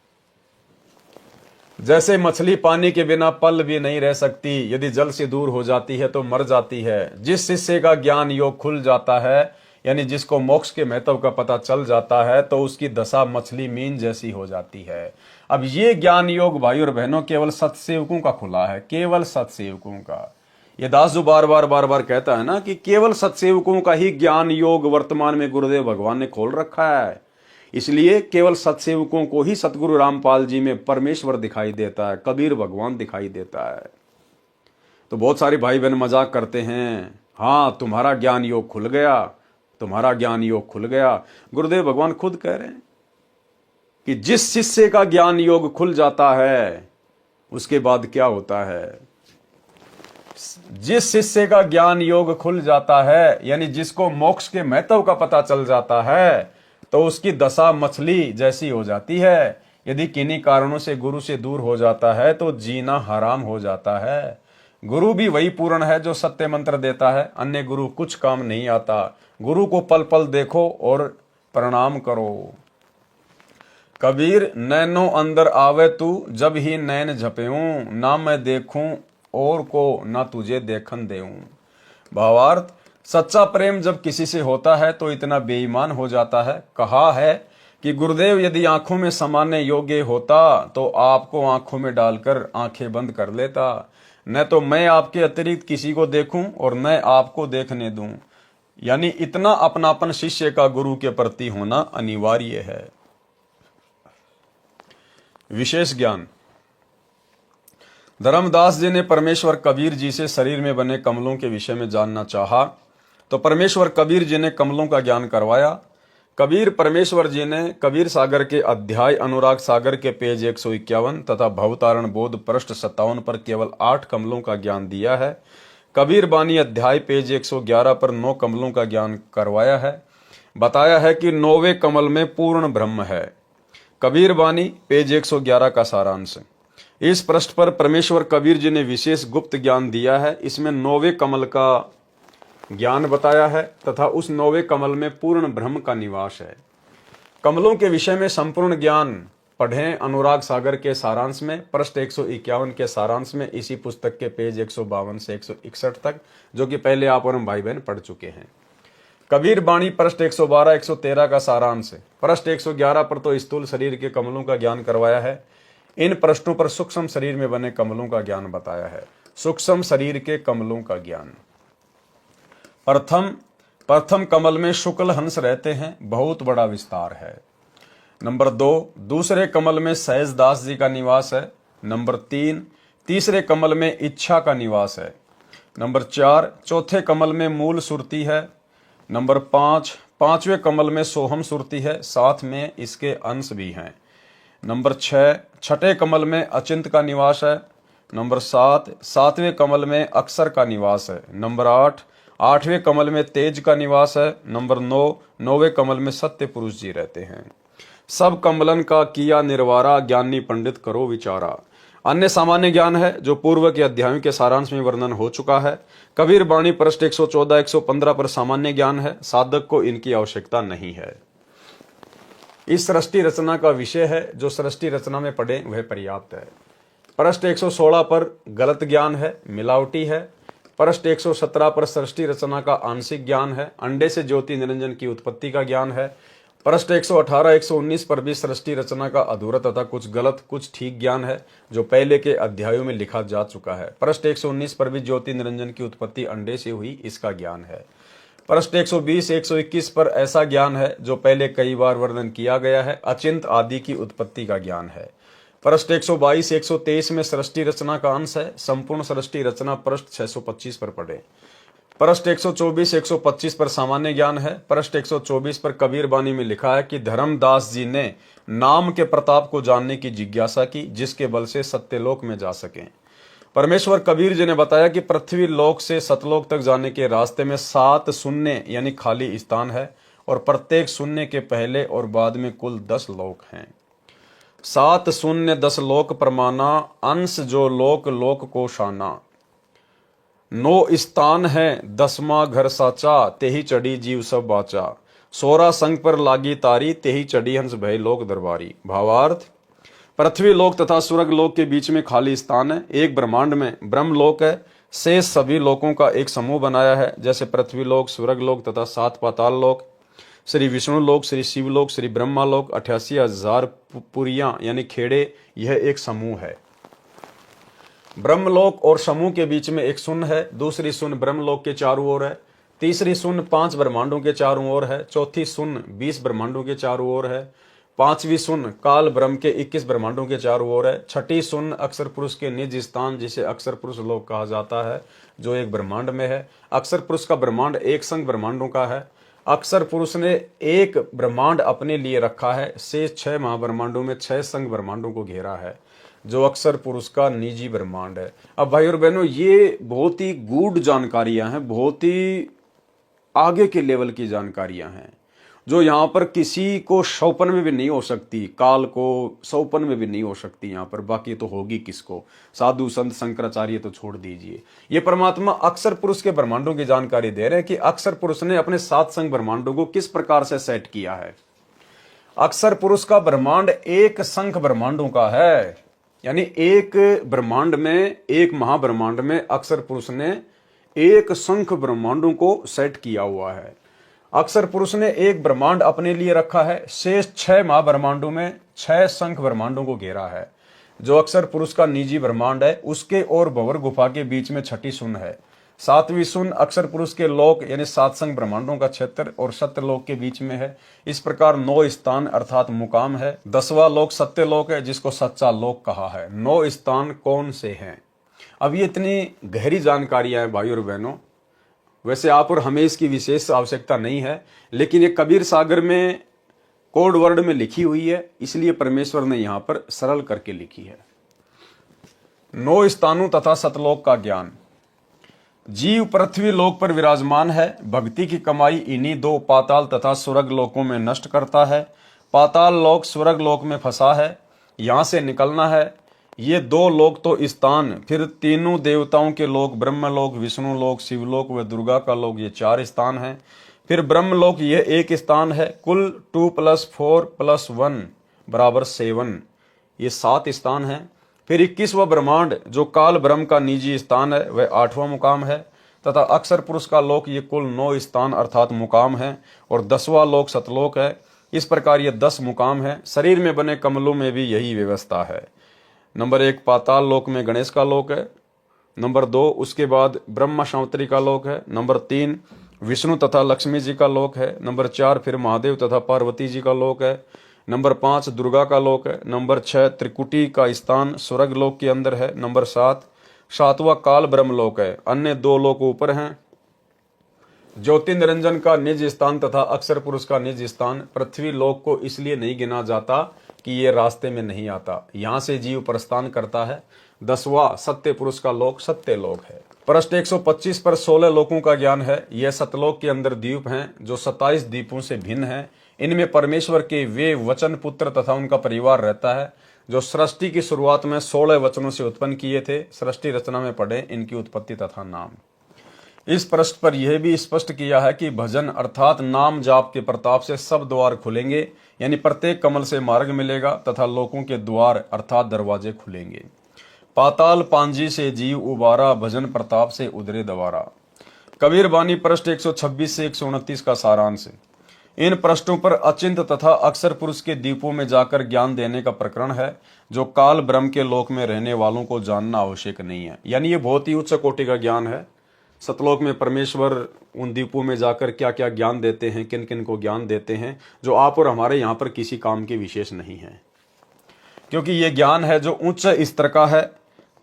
जैसे मछली पानी के बिना पल भी नहीं रह सकती, यदि जल से दूर हो जाती है तो मर जाती है। जिस शिष्य का ज्ञान योग खुल जाता है, यानी जिसको मोक्ष के महत्व का पता चल जाता है, तो उसकी दशा मछली मीन जैसी हो जाती है। अब ये ज्ञान योग भाई और बहनों केवल सत्सेवकों का खुला है, केवल सत्सेवकों का। ये दास जो बार बार कहता है ना कि केवल सत्सेवकों का ही ज्ञान योग वर्तमान में गुरुदेव भगवान ने खोल रखा है। इसलिए केवल सत्सेवकों को ही सतगुरु रामपाल जी में परमेश्वर दिखाई देता है, कबीर भगवान दिखाई देता है। तो बहुत सारे भाई बहन मजाक करते हैं, हाँ तुम्हारा ज्ञान योग खुल गया, तुम्हारा ज्ञान योग खुल गया। गुरुदेव भगवान खुद कह रहे हैं कि जिस शिष्य का ज्ञान योग खुल जाता है उसके बाद क्या होता है, जिस शिष्य का ज्ञान योग खुल जाता है, यानी जिसको मोक्ष के महत्व का पता चल जाता है, तो उसकी दशा मछली जैसी हो जाती है। यदि किन्हीं कारणों से गुरु से दूर हो जाता है तो जीना हराम हो जाता है। गुरु भी वही पूर्ण है जो सत्य मंत्र देता है, अन्य गुरु कुछ काम नहीं आता। गुरु को पल पल देखो और प्रणाम करो। कबीर नैनो अंदर आवे तू, जब ही नैन झपेऊं, ना मैं देखूं और को ना तुझे देखन देऊं। भावार्थ, सच्चा प्रेम जब किसी से होता है तो इतना बेईमान हो जाता है। कहा है कि गुरुदेव यदि आंखों में समाने योग्य होता तो आपको आंखों में डालकर आंखें बंद कर लेता, न तो मैं आपके अतिरिक्त किसी को देखूं और न आपको देखने दूं। यानी इतना अपनापन शिष्य का गुरु के प्रति होना अनिवार्य है। विशेष ज्ञान। धर्मदास जी ने परमेश्वर कबीर जी से शरीर में बने कमलों के विषय में जानना चाहा, तो परमेश्वर कबीर जी ने कमलों का ज्ञान करवाया। कबीर परमेश्वर जी ने कबीर सागर के अध्याय अनुराग सागर के पेज 151 तथा भवतारण बोध पृष्ठ 57 पर केवल 8 कमलों का ज्ञान दिया है। कबीर बानी अध्याय पेज 111 पर 9 कमलों का ज्ञान करवाया है। बताया है कि 9वें कमल में पूर्ण ब्रह्म है। कबीर बानी पेज 111 का सारांश। इस पृष्ठ पर परमेश्वर कबीर जी ने विशेष गुप्त ज्ञान दिया है। इसमें 9वें कमल का ज्ञान बताया है तथा उस 9वें कमल में पूर्ण ब्रह्म का निवास है। कमलों के विषय में संपूर्ण ज्ञान पढ़ें अनुराग सागर के सारांश में, पृष्ठ 151 के सारांश में, इसी पुस्तक के पेज 152 से 161 तक, जो कि पहले आप और हम भाई बहन पढ़ चुके हैं। कबीर बाणी पृष्ठ 112 113 का सारांश है। पृष्ठ 111 पर तो स्थूल शरीर के कमलों का ज्ञान करवाया है। इन पृष्ठों पर सूक्ष्म शरीर में बने कमलों का ज्ञान बताया है। सूक्ष्म शरीर के कमलों का ज्ञान। प्रथम कमल में शुक्ल हंस रहते हैं, बहुत बड़ा विस्तार है। नंबर 2, दूसरे कमल में सहजदास जी का निवास है। नंबर 3, तीसरे कमल में इच्छा का निवास है। नंबर 4, चौथे कमल में मूल सुरती है। नंबर 5, पांचवें कमल में सोहम सुरती है, साथ में इसके अंश भी हैं। नंबर 6, छठे कमल में अचिंत का निवास है। नंबर 7, सातवें कमल में अक्षर का निवास है। नंबर 8, आठवें कमल में तेज का निवास है। नंबर 9, 9वें कमल में सत्य पुरुष जी रहते हैं। सब कमलन का किया निर्वारा, ज्ञानी पंडित करो विचारा। अन्य सामान्य ज्ञान है जो पूर्व के अध्यायों के सारांश में वर्णन हो चुका है। कबीर बाणी पृष्ठ 114 115 पर सामान्य ज्ञान है, साधक को इनकी आवश्यकता नहीं है। इस सृष्टि रचना का विषय है, जो सृष्टि रचना में पढ़े वह पर्याप्त है। पृष्ठ 116 पर गलत ज्ञान है, मिलावटी है। पृष्ठ 117 पर सृष्टि रचना का आंशिक ज्ञान है, अंडे से ज्योति निरंजन की उत्पत्ति का ज्ञान है। पृष्ठ 118 119 पर भी सृष्टि रचना का अधूरा तथा कुछ गलत कुछ ठीक ज्ञान है, जो पहले के अध्यायों में लिखा जा चुका है। पृष्ठ 119 पर भी ज्योति निरंजन की उत्पत्ति अंडे से हुई, इसका ज्ञान है। पृष्ठ 120 121 पर ऐसा ज्ञान है जो पहले कई बार वर्णन किया गया है, अचिंत आदि की उत्पत्ति का ज्ञान है। पृष्ठ 122 123 में सृष्टि रचना का अंश है, संपूर्ण सृष्टि रचना पृष्ठ 625 पर पढ़े। पृष्ठ 124 125 पर सामान्य ज्ञान है। पृष्ठ 124 पर कबीर बानी में लिखा है कि धर्मदास जी ने नाम के प्रताप को जानने की जिज्ञासा की, जिसके बल से सत्यलोक में जा सकें। परमेश्वर कबीर जी ने बताया कि पृथ्वी लोक से सतलोक तक जाने के रास्ते में 7 शून्य यानी खाली स्थान है, और प्रत्येक शून्य के पहले और बाद में कुल 10 लोक हैं। 7 शून्य 10 लोक प्रमाना, अंश जो लोक लोक को शाना। 9 स्थान है 10वां घर साचा, तेही चढ़ी जीव सब बाचा। 16 संग पर लागी तारी, तेही चढ़ी हंस भय लोक दरबारी। भावार्थ, पृथ्वी लोक तथा स्वर्ग लोक के बीच में खाली स्थान है। एक ब्रह्मांड में ब्रह्म लोक है, शेष सभी लोकों का एक समूह बनाया है, जैसे पृथ्वी लोक, स्वर्ग लोक तथा 7 पाताल लोक, श्री विष्णु लोक, श्री शिव लोक, श्री ब्रह्मा लोक, 88,000 पुरियां यानी खेड़े, यह एक समूह है। ब्रह्मलोक और समूह के बीच में एक शून्य है, दूसरी शून्य ब्रह्मलोक के चारों ओर है, तीसरी शून्य 5 ब्रह्मांडों के चारों ओर है, चौथी शून्य 20 ब्रह्मांडों के चारों ओर है, पांचवी शून्य काल ब्रह्म के 21 ब्रह्मांडों के चारों ओर है, छठी शून्य अक्षर पुरुष के निज स्थान जिसे अक्षर पुरुष लोक कहा जाता है, जो एक ब्रह्मांड में है। अक्षर पुरुष का ब्रह्मांड एक संग ब्रह्मांडों का है। अक्षर पुरुष ने एक ब्रह्मांड अपने लिए रखा है, शेष 6 महाब्रह्मांडों में 6 संग ब्रह्मांडों को घेरा है। जो अक्सर पुरुष का निजी ब्रह्मांड है। अब भाई और बहनों, ये बहुत ही गूढ़ जानकारियां हैं, बहुत ही आगे के लेवल की जानकारियां हैं, जो यहाँ पर किसी को सौपन में भी नहीं हो सकती, काल को सौपन में भी नहीं हो सकती यहाँ पर, बाकी तो होगी किसको, साधु संत शंकराचार्य तो छोड़ दीजिए। ये परमात्मा अक्सर पुरुष के ब्रह्मांडों की जानकारी दे रहे हैं कि अक्सर पुरुष ने अपने सात संग ब्रह्मांडों को किस प्रकार से सेट किया है। अक्सर पुरुष का ब्रह्मांड एक संख ब्रह्मांडों का है, यानी एक ब्रह्मांड में, एक महाब्रह्मांड में अक्सर पुरुष ने एक संख ब्रह्मांडों को सेट किया हुआ है। अक्सर पुरुष ने एक ब्रह्मांड अपने लिए रखा है, शेष 6 महाब्रह्मांडों में 6 संख ब्रह्मांडों को घेरा है। जो अक्सर पुरुष का निजी ब्रह्मांड है, उसके और भंवर गुफा के बीच में 6ठी सुन है। 7वीं सुन अक्सर पुरुष के लोक यानी 7 संख ब्रह्मांडों का क्षेत्र और सत्यलोक के बीच में है। इस प्रकार 9 स्थान अर्थात मुकाम है। 10वां लोक सत्यलोक है, जिसको सच्चा लोक कहा है। 9 स्थान कौन से हैं? अब ये इतनी गहरी जानकारियां हैं भाई और बहनों, वैसे आप और हमें इसकी विशेष आवश्यकता नहीं है, लेकिन ये कबीर सागर में कोड वर्ड में लिखी हुई है, इसलिए परमेश्वर ने यहां पर सरल करके लिखी है। 9 स्थानों तथा सतलोक का ज्ञान। जीव पृथ्वी लोक पर विराजमान है। भक्ति की कमाई इन्हीं 2 पाताल तथा स्वर्ग लोकों में नष्ट करता है। पाताल लोक स्वर्ग लोक में फंसा है, यहां से निकलना है। ये 2 लोक तो स्थान, फिर तीनों देवताओं के लोक, ब्रह्मलोक, विष्णु लोक, शिवलोक व दुर्गा का लोक, ये 4 स्थान हैं। फिर ब्रह्मलोक ये 1 स्थान है। कुल 2 + 4 + 1 = 7, ये 7 स्थान हैं। फिर 21वां ब्रह्मांड जो काल ब्रह्म का निजी स्थान है, वह 8वां मुकाम है तथा अक्सर पुरुष का लोक ये कुल 9 स्थान अर्थात मुकाम है और 10वां लोक सतलोक है। इस प्रकार ये 10 मुकाम है। शरीर में बने कमलों में भी यही व्यवस्था है। नंबर 1 पाताल लोक में गणेश का लोक है। नंबर 2 उसके बाद ब्रह्मा शांतरी का लोक है। नंबर 3 विष्णु तथा लक्ष्मी जी का लोक है। नंबर 4 फिर महादेव तथा पार्वती जी का लोक है। नंबर 5 दुर्गा का लोक है। नंबर 6 त्रिकुटी का स्थान स्वर्ग लोक के अंदर है। नंबर 7 7वां काल ब्रह्म लोक है। अन्य 2 लोक ऊपर हैं। ज्योति निरंजन का निज स्थान तथा अक्सर पुरुष का निज स्थान पृथ्वी लोक को इसलिए नहीं गिना जाता कि ये रास्ते में नहीं आता, यहां से जीव प्रस्थान करता है। 10वां सत्य पुरुष का लोक सत्य लोक है। पृष्ठ 125 पर 16 लोकों का ज्ञान है। यह सतलोक के अंदर द्वीप हैं जो 27 द्वीपों से भिन्न हैं। इनमें परमेश्वर के वे वचन पुत्र तथा उनका परिवार रहता है जो सृष्टि की शुरुआत में 16 वचनों से उत्पन्न किए थे। सृष्टि रचना में पढ़े इनकी उत्पत्ति तथा नाम। इस पृष्ठ पर यह भी स्पष्ट किया है कि भजन अर्थात नाम जाप के प्रताप से सब द्वार खुलेंगे, यानी प्रत्येक कमल से मार्ग मिलेगा तथा लोकों के द्वार अर्थात दरवाजे खुलेंगे। पाताल पांजी से जीव उबारा, भजन प्रताप से उदरे दवारा। कबीर बानी पृष्ठ 126 से 129 का सारांश। इन पृष्ठों पर अचिंत तथा अक्सर पुरुष के द्वीपों में जाकर ज्ञान देने का प्रकरण है जो काल ब्रह्म के लोक में रहने वालों को जानना आवश्यक नहीं है। यानी ये बहुत ही उच्च कोटि का ज्ञान है। सतलोक में परमेश्वर उन द्वीपों में जाकर क्या क्या ज्ञान देते हैं, किन किन को ज्ञान देते हैं, जो आप और हमारे यहाँ पर किसी काम के विशेष नहीं है, क्योंकि ये ज्ञान है जो उच्च स्तर का है।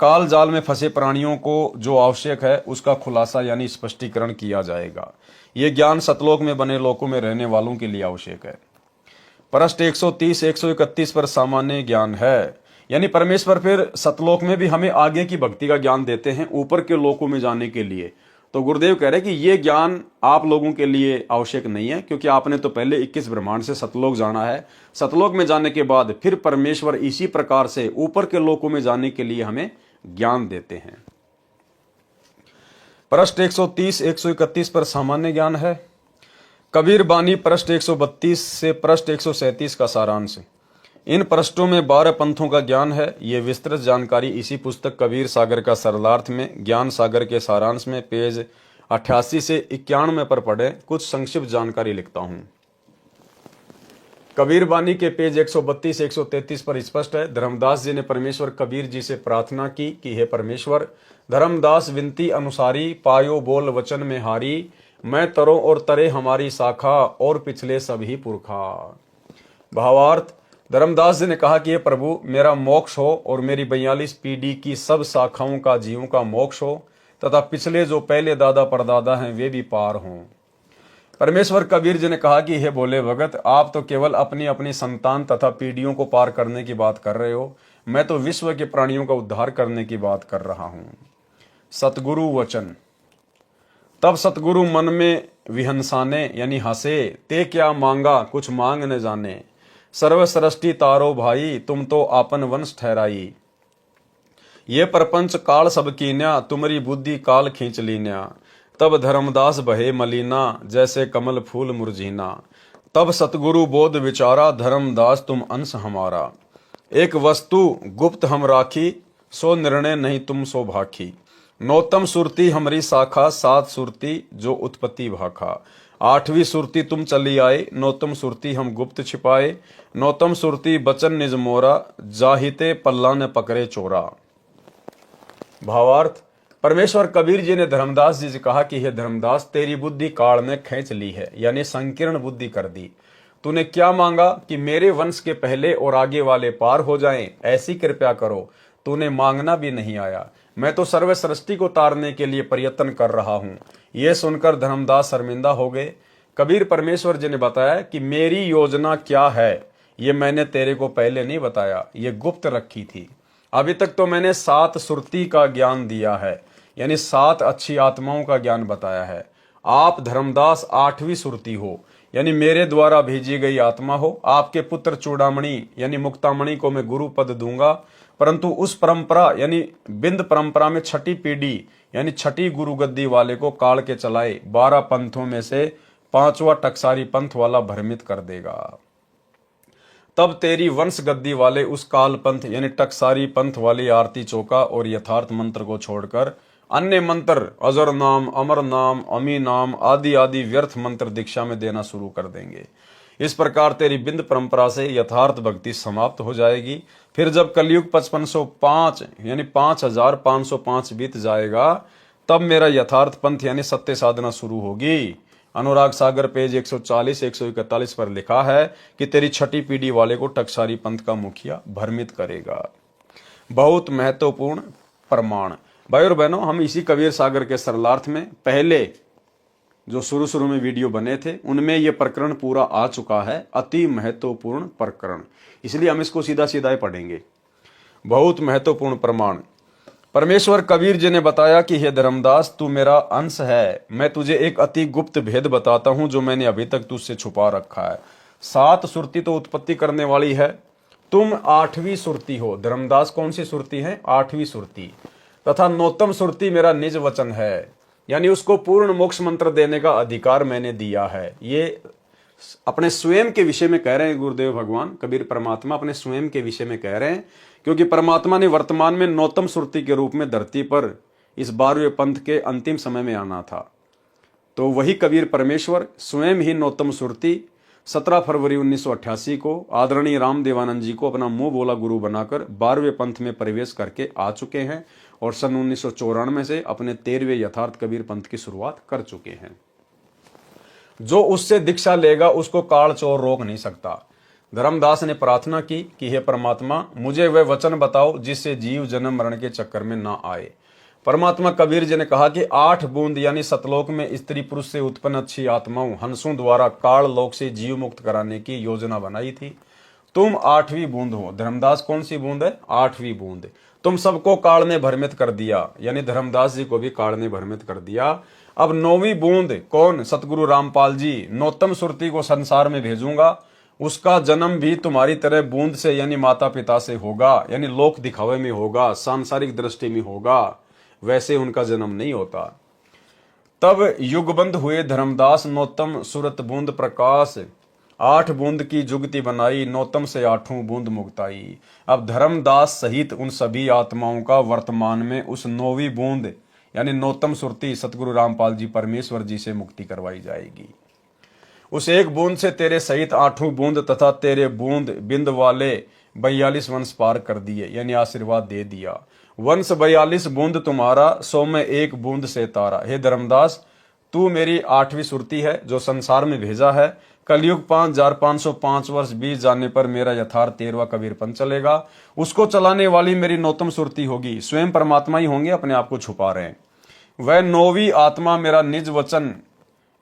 काल जाल में फंसे प्राणियों को जो आवश्यक है उसका खुलासा यानी स्पष्टीकरण किया जाएगा। ये ज्ञान सतलोक में बने लोकों में रहने वालों के लिए आवश्यक है। पृष्ठ 130 131 पर सामान्य ज्ञान है, यानी परमेश्वर फिर सतलोक में भी हमें आगे की भक्ति का ज्ञान देते हैं ऊपर के लोकों में जाने के लिए। तो गुरुदेव कह रहे हैं कि ये ज्ञान आप लोगों के लिए आवश्यक नहीं है, क्योंकि आपने तो पहले 21 ब्रह्मांड से सतलोक जाना है। सतलोक में जाने के बाद फिर परमेश्वर इसी प्रकार से ऊपर के लोकों में जाने के लिए हमें ज्ञान देते हैं। पृष्ठ 130 131 पर सामान्य ज्ञान है। कबीर बानी पृष्ठ 132 से पृष्ठ 137 का सारांश। इन पृष्ठों में 12 पंथों का ज्ञान है। ये विस्तृत जानकारी इसी पुस्तक कबीर सागर का सरलार्थ में ज्ञान सागर के सारांश में पेज 88 से 91 पर पढ़े। कुछ संक्षिप्त जानकारी लिखता हूं। कबीर बानी के पेज 132 133 पर स्पष्ट है। धर्मदास जी ने परमेश्वर कबीर जी से प्रार्थना की कि हे परमेश्वर, धर्मदास विनती अनुसारी, पायो बोल वचन में हारी, मैं तरो और तरे हमारी शाखा, और पिछले सभी पुरखा। भावार्थ, धर्मदास जी ने कहा कि हे प्रभु, मेरा मोक्ष हो और मेरी 42 पीढ़ी की सब शाखाओं का जीवों का मोक्ष हो तथा पिछले जो पहले दादा परदादा हैं वे भी पार हों। परमेश्वर कबीर जी ने कहा कि हे भोले भगत, आप तो केवल अपनी अपनी संतान तथा पीढ़ियों को पार करने की बात कर रहे हो। मैं तो विश्व के प्राणियों का उद्धार करने की बात कर रहा हूं। सतगुरु वचन। तब सतगुरु मन में विहंसाने यानी हंसे, ते क्या मांगा कुछ मांग न जाने। सर्व सृष्टि तारो भाई, तुम तो आपन वंश ठहराई। ये प्रपंच काल सब कीन्या, तुम्हारी बुद्धि काल खींच लीन्या। तब धर्मदास बहे मलीना, जैसे कमल फूल मुरझीना। तब सतगुरु बोध विचारा, धर्मदास तुम अंश हमारा। एक वस्तु गुप्त हम राखी, सो निर्णय नहीं तुम सो भाखी। नौतम सुरती हमारी शाखा, सात सुरती जो उत्पत्ति भाखा। आठवीं सुरती तुम चली आए, नौतम सुरती हम गुप्त छिपाए। नौतम सुरती बचन निज मोरा, जाहिते पल्ला ने पकड़े चोरा। भावार्थ। परमेश्वर कबीर जी ने धर्मदास जी से कहा कि हे धर्मदास, तेरी बुद्धि काल ने खींच ली है, यानी संकीर्ण बुद्धि कर दी। तूने क्या मांगा कि मेरे वंश के पहले और आगे वाले पार हो जाएं, ऐसी कृपया करो। तूने मांगना भी नहीं आया। मैं तो सर्व सृष्टि को तारने के लिए प्रयत्न कर रहा हूं। यह सुनकर धर्मदास शर्मिंदा हो गए। कबीर परमेश्वर जी ने बताया कि मेरी योजना क्या है, ये मैंने तेरे को पहले नहीं बताया, ये गुप्त रखी थी। अभी तक तो मैंने सात सुरती का ज्ञान दिया है, यानी सात अच्छी आत्माओं का ज्ञान बताया है। आप धर्मदास आठवीं सुरती हो, यानी मेरे द्वारा भेजी गई आत्मा हो। आपके पुत्र चूड़ामणि यानी मुक्तामणि को मैं गुरु पद दूंगा, परंतु उस परंपरा यानी बिंद परंपरा में छठी पीढ़ी यानी छठी गुरु गद्दी वाले को काल के चलाए 12 पंथों में से 5वां टकसारी पंथ वाला भ्रमित कर देगा। तब तेरी वंश गद्दी वाले उस काल पंथ यानी टकसारी पंथ वाली आरती चौका और यथार्थ मंत्र को छोड़कर अन्य मंत्र अजर नाम, अमर नाम, अमी नाम आदि आदि व्यर्थ मंत्र दीक्षा में देना शुरू कर देंगे। इस प्रकार तेरी बिंद परंपरा से यथार्थ भक्ति समाप्त हो जाएगी। फिर जब कलयुग 5505 यानी 5505 बीत जाएगा, तब मेरा यथार्थ पंथ यानी सत्य साधना शुरू होगी। अनुराग सागर पेज 140-141 पर लिखा है कि तेरी छठी पीढ़ी वाले को टकसारी पंथ का मुखिया भ्रमित करेगा। बहुत महत्वपूर्ण प्रमाण। भाई और बहनों, हम इसी कबीर सागर के सरलार्थ में पहले जो शुरू में वीडियो बने थे उनमें यह प्रकरण पूरा आ चुका है। अति महत्वपूर्ण प्रकरण, इसलिए हम इसको सीधा सीधा ही पढ़ेंगे। बहुत महत्वपूर्ण प्रमाण। परमेश्वर कबीर जी ने बताया कि हे धर्मदास, तू मेरा अंश है। मैं तुझे एक अति गुप्त भेद बताता हूं जो मैंने अभी तक तुझसे छुपा रखा है। सात सुरती तो उत्पत्ति करने वाली है, तुम आठवीं सुरती हो। धर्मदास कौन सी सुरती है? आठवीं सुरती। तथा नौतम सुरती मेरा निज वचन है, यानी उसको पूर्ण मोक्ष मंत्र देने का अधिकार मैंने दिया है। ये अपने स्वयं के विषय में कह रहे हैं गुरुदेव भगवान कबीर परमात्मा, अपने स्वयं के विषय में कह रहे हैं, क्योंकि परमात्मा ने वर्तमान में नौतम सुरती के रूप में धरती पर इस 12वें पंथ के अंतिम समय में आना था। तो वही कबीर परमेश्वर स्वयं ही नौतम सुरती 17 फरवरी 1988 को आदरणीय राम देवानंद जी को अपना मुंह बोला गुरु बनाकर 12वें पंथ में प्रवेश करके आ चुके हैं और सन 1994 से अपने 13वें यथार्थ कबीर पंथ की शुरुआत कर चुके हैं। जो उससे दीक्षा लेगा उसको काल चोर रोक नहीं सकता। धर्मदास ने प्रार्थना की कि हे परमात्मा, मुझे वह वचन बताओ जिससे जीव जन्म मरण के चक्कर में ना आए। परमात्मा कबीर जी ने कहा कि 8 बूंद यानी सतलोक में स्त्री पुरुष से उत्पन्न अच्छी आत्माओं हंसों द्वारा काल लोक से जीव मुक्त कराने की योजना बनाई थी। तुम 8वीं बूंद हो। धर्मदास कौन सी बूंद है? 8वीं बूंद। तुम सबको काल ने भ्रमित कर दिया, यानी धर्मदास जी को भी काल ने भ्रमित कर दिया। अब 9वीं बूंद कौन? सतगुरु रामपाल जी। नौतम सुरती को संसार में भेजूंगा, उसका जन्म भी तुम्हारी तरह बूंद से यानी माता पिता से होगा, यानी लोक दिखावे में होगा, सांसारिक दृष्टि में होगा, वैसे उनका जन्म नहीं होता। तब युगबंध हुए धर्मदास नौतम सुरत बूंद प्रकाश 8 बूंद की जुगति बनाई, नौतम से 8वीं बूंद मुक्ताई। अब धर्मदास सहित उन सभी आत्माओं का वर्तमान में उस 9वीं बूंद यानी नौतम सुरती सतगुरु रामपाल जी परमेश्वर जी से मुक्ति करवाई जाएगी। उस एक बूंद से तेरे सहित 8वीं बूंद तथा तेरे बूंद बिंद वाले 42 वंश पार कर दिए, यानी आशीर्वाद दे दिया। वंश 42 बूंद तुम्हारा, 100 में 1 बूंद से तारा। हे धर्मदास, तू मेरी 8वीं सुरती है जो संसार में भेजा है। कलयुग 5505 वर्ष बीत जाने पर मेरा यथार्थ 13वां कबीर पंथ चलेगा। उसको चलाने वाली मेरी नौतम सुरती होगी। स्वयं परमात्मा ही होंगे, अपने आप को छुपा रहे हैं। वह 9वीं आत्मा मेरा निज वचन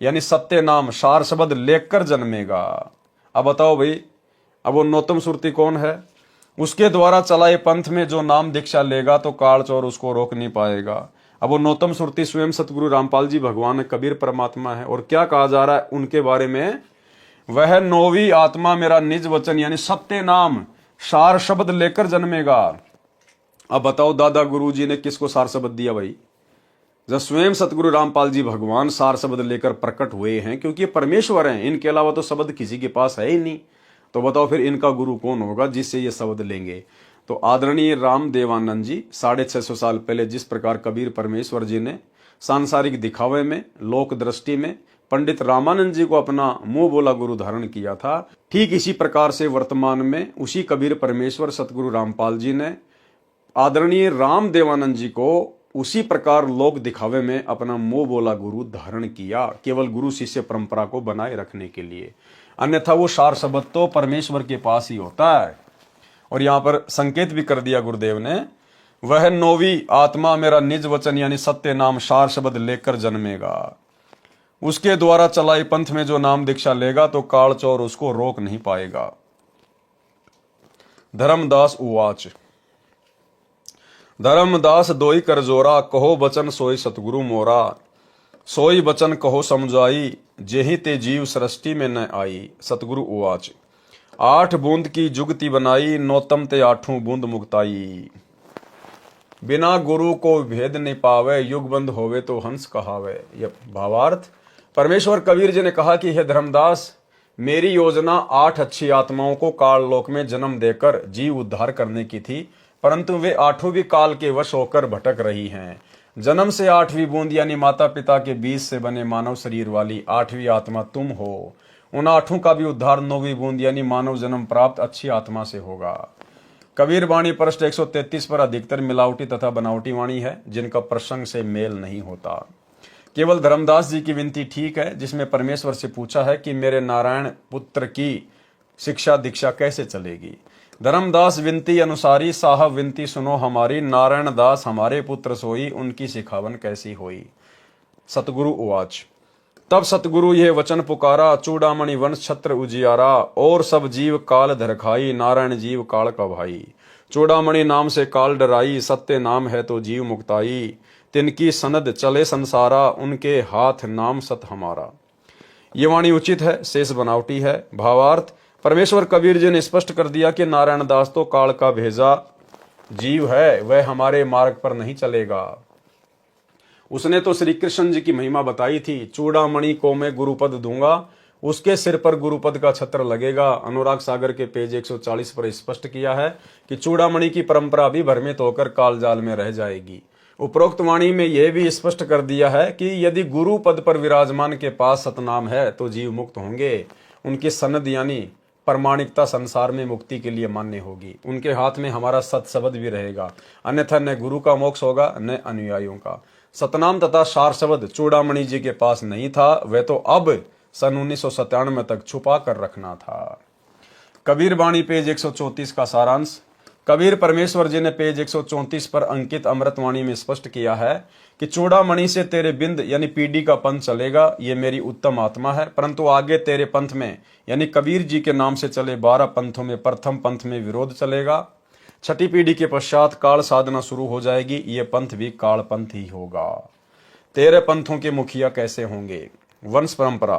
यानी सत्य नाम सार शब्द लेकर जन्मेगा। अब बताओ भाई, अब वो नौतम सुरती कौन है? उसके द्वारा चलाए पंथ में जो नाम दीक्षा लेगा तो काल चोर उसको रोक नहीं पाएगा। अब वो नौतम सुरती स्वयं सतगुरु रामपाल जी भगवान कबीर परमात्मा है। और क्या कहा जा रहा है उनके बारे में, वह नौवीं आत्मा मेरा निज वचन यानी सत्य नाम सार शब्द लेकर जन्मेगा। अब बताओ दादा गुरु जी ने किसको सार शब्द दिया भाई? जब स्वयं सतगुरु रामपाल जी भगवान सार शब्द लेकर प्रकट हुए हैं, क्योंकि ये परमेश्वर हैं, इनके अलावा तो शब्द किसी के पास है ही नहीं। तो बताओ फिर इनका गुरु कौन होगा जिससे ये शब्द लेंगे? तो आदरणीय राम देवानंद जी 650 साल पहले जिस प्रकार कबीर परमेश्वर जी ने सांसारिक दिखावे में, लोक दृष्टि में पंडित रामानंद जी को अपना मुंह बोला गुरु धारण किया था, ठीक इसी प्रकार से वर्तमान में उसी कबीर परमेश्वर सतगुरु रामपाल जी ने आदरणीय राम देवानंद जी को उसी प्रकार लोक दिखावे में अपना मुंह बोला गुरु धारण किया, केवल गुरु शिष्य परंपरा को बनाए रखने के लिए। अन्यथा वो सार शब्द तो परमेश्वर के पास ही होता है। और यहां पर संकेत भी कर दिया गुरुदेव ने, वह नौवीं आत्मा मेरा निज वचन यानी सत्य नाम सार शब्द लेकर जन्मेगा। उसके द्वारा चलाई पंथ में जो नाम दीक्षा लेगा तो काल चोर उसको रोक नहीं पाएगा। धर्मदास उवाच, धर्मदास दोई कर जोरा, कहो बचन सोई सतगुरु मोरा। सोई बचन कहो समझाई, जेहि ते जीव सृष्टि में न आई। सतगुरु उवाच, 8 बूंद की जुगति बनाई, नौतम ते 8 बूंद मुक्ताई। बिना गुरु को भेद नहीं पावे, युग बंद होवे तो हंस कहावे। यह भावार्थ परमेश्वर कबीर जी ने कहा कि हे धर्मदास, मेरी योजना 8 अच्छी आत्माओं को काल लोक में जन्म देकर जीव उद्धार करने की थी, परंतु वे 8 भी काल के वश होकर भटक रही हैं। जन्म से 8वीं बूंद यानी माता पिता के बीज से बने मानव शरीर वाली 8वीं आत्मा तुम हो। उन 8 का भी उद्धार 9वीं बूंद यानी मानव जन्म प्राप्त अच्छी आत्मा से होगा। कबीर वाणी पृष्ठ 133 पर अधिकतर मिलावटी तथा बनावटी वाणी है, जिनका प्रसंग से मेल नहीं होता। केवल धर्मदास जी की विनती ठीक है, जिसमें परमेश्वर से पूछा है कि मेरे नारायण पुत्र की शिक्षा दीक्षा कैसे चलेगी। धर्मदास विनती अनुसारी, साहब विनती सुनो हमारी। नारायण दास हमारे पुत्र सोई, उनकी सिखावन कैसी होई। सतगुरु उवाच, तब सतगुरु यह वचन पुकारा, चूड़ामणि वंश छत्र उजियारा। और सब जीव काल धर खाई, नारायण जीव काल का भाई। चूड़ामणि नाम से काल डराई, सत्य नाम है तो जीव मुक्ताई। तिनकी सनद चले संसारा, उनके हाथ नाम सत हमारा। ये वाणी उचित है, शेष बनावटी है। भावार्थ परमेश्वर कबीर जी ने स्पष्ट कर दिया कि नारायण दास तो काल का भेजा जीव है, वह हमारे मार्ग पर नहीं चलेगा। उसने तो श्री कृष्ण जी की महिमा बताई थी, चूड़ामणि को मैं गुरुपद दूंगा, उसके सिर पर गुरुपद का छत्र लगेगा। अनुराग सागर के पेज 140 पर स्पष्ट किया है कि चूड़ामणि की परंपरा भी भ्रमित होकर कालजाल में रह जाएगी। उपरोक्त वाणी में यह भी स्पष्ट कर दिया है कि यदि गुरु पद पर विराजमान के पास सतनाम है तो जीव मुक्त होंगे। उनकी सनद यानी प्रमाणिकता संसार में मुक्ति के लिए मान्य होगी। उनके हाथ में हमारा सत शब्द भी रहेगा, अन्यथा न गुरु का मोक्ष होगा न अनुयायियों का। सतनाम तथा सार शब्द चूड़ामणि जी के पास नहीं था, वह तो अब सन 1997 तक छुपा कर रखना था। कबीर वाणी पेज 134 का सारांश। कबीर परमेश्वर जी ने पेज 134 पर अंकित अमृतवाणी में स्पष्ट किया है कि चूड़ामणि से तेरे बिंद यानी पीढ़ी का पंथ चलेगा, ये मेरी उत्तम आत्मा है। परंतु आगे तेरे पंथ में यानी कबीर जी के नाम से चले 12 पंथों में प्रथम पंथ में विरोध चलेगा। 6ठी पीढ़ी के पश्चात काल साधना शुरू हो जाएगी, ये पंथ भी काल पंथ ही होगा। तेरे पंथों के मुखिया कैसे होंगे? वंश परंपरा।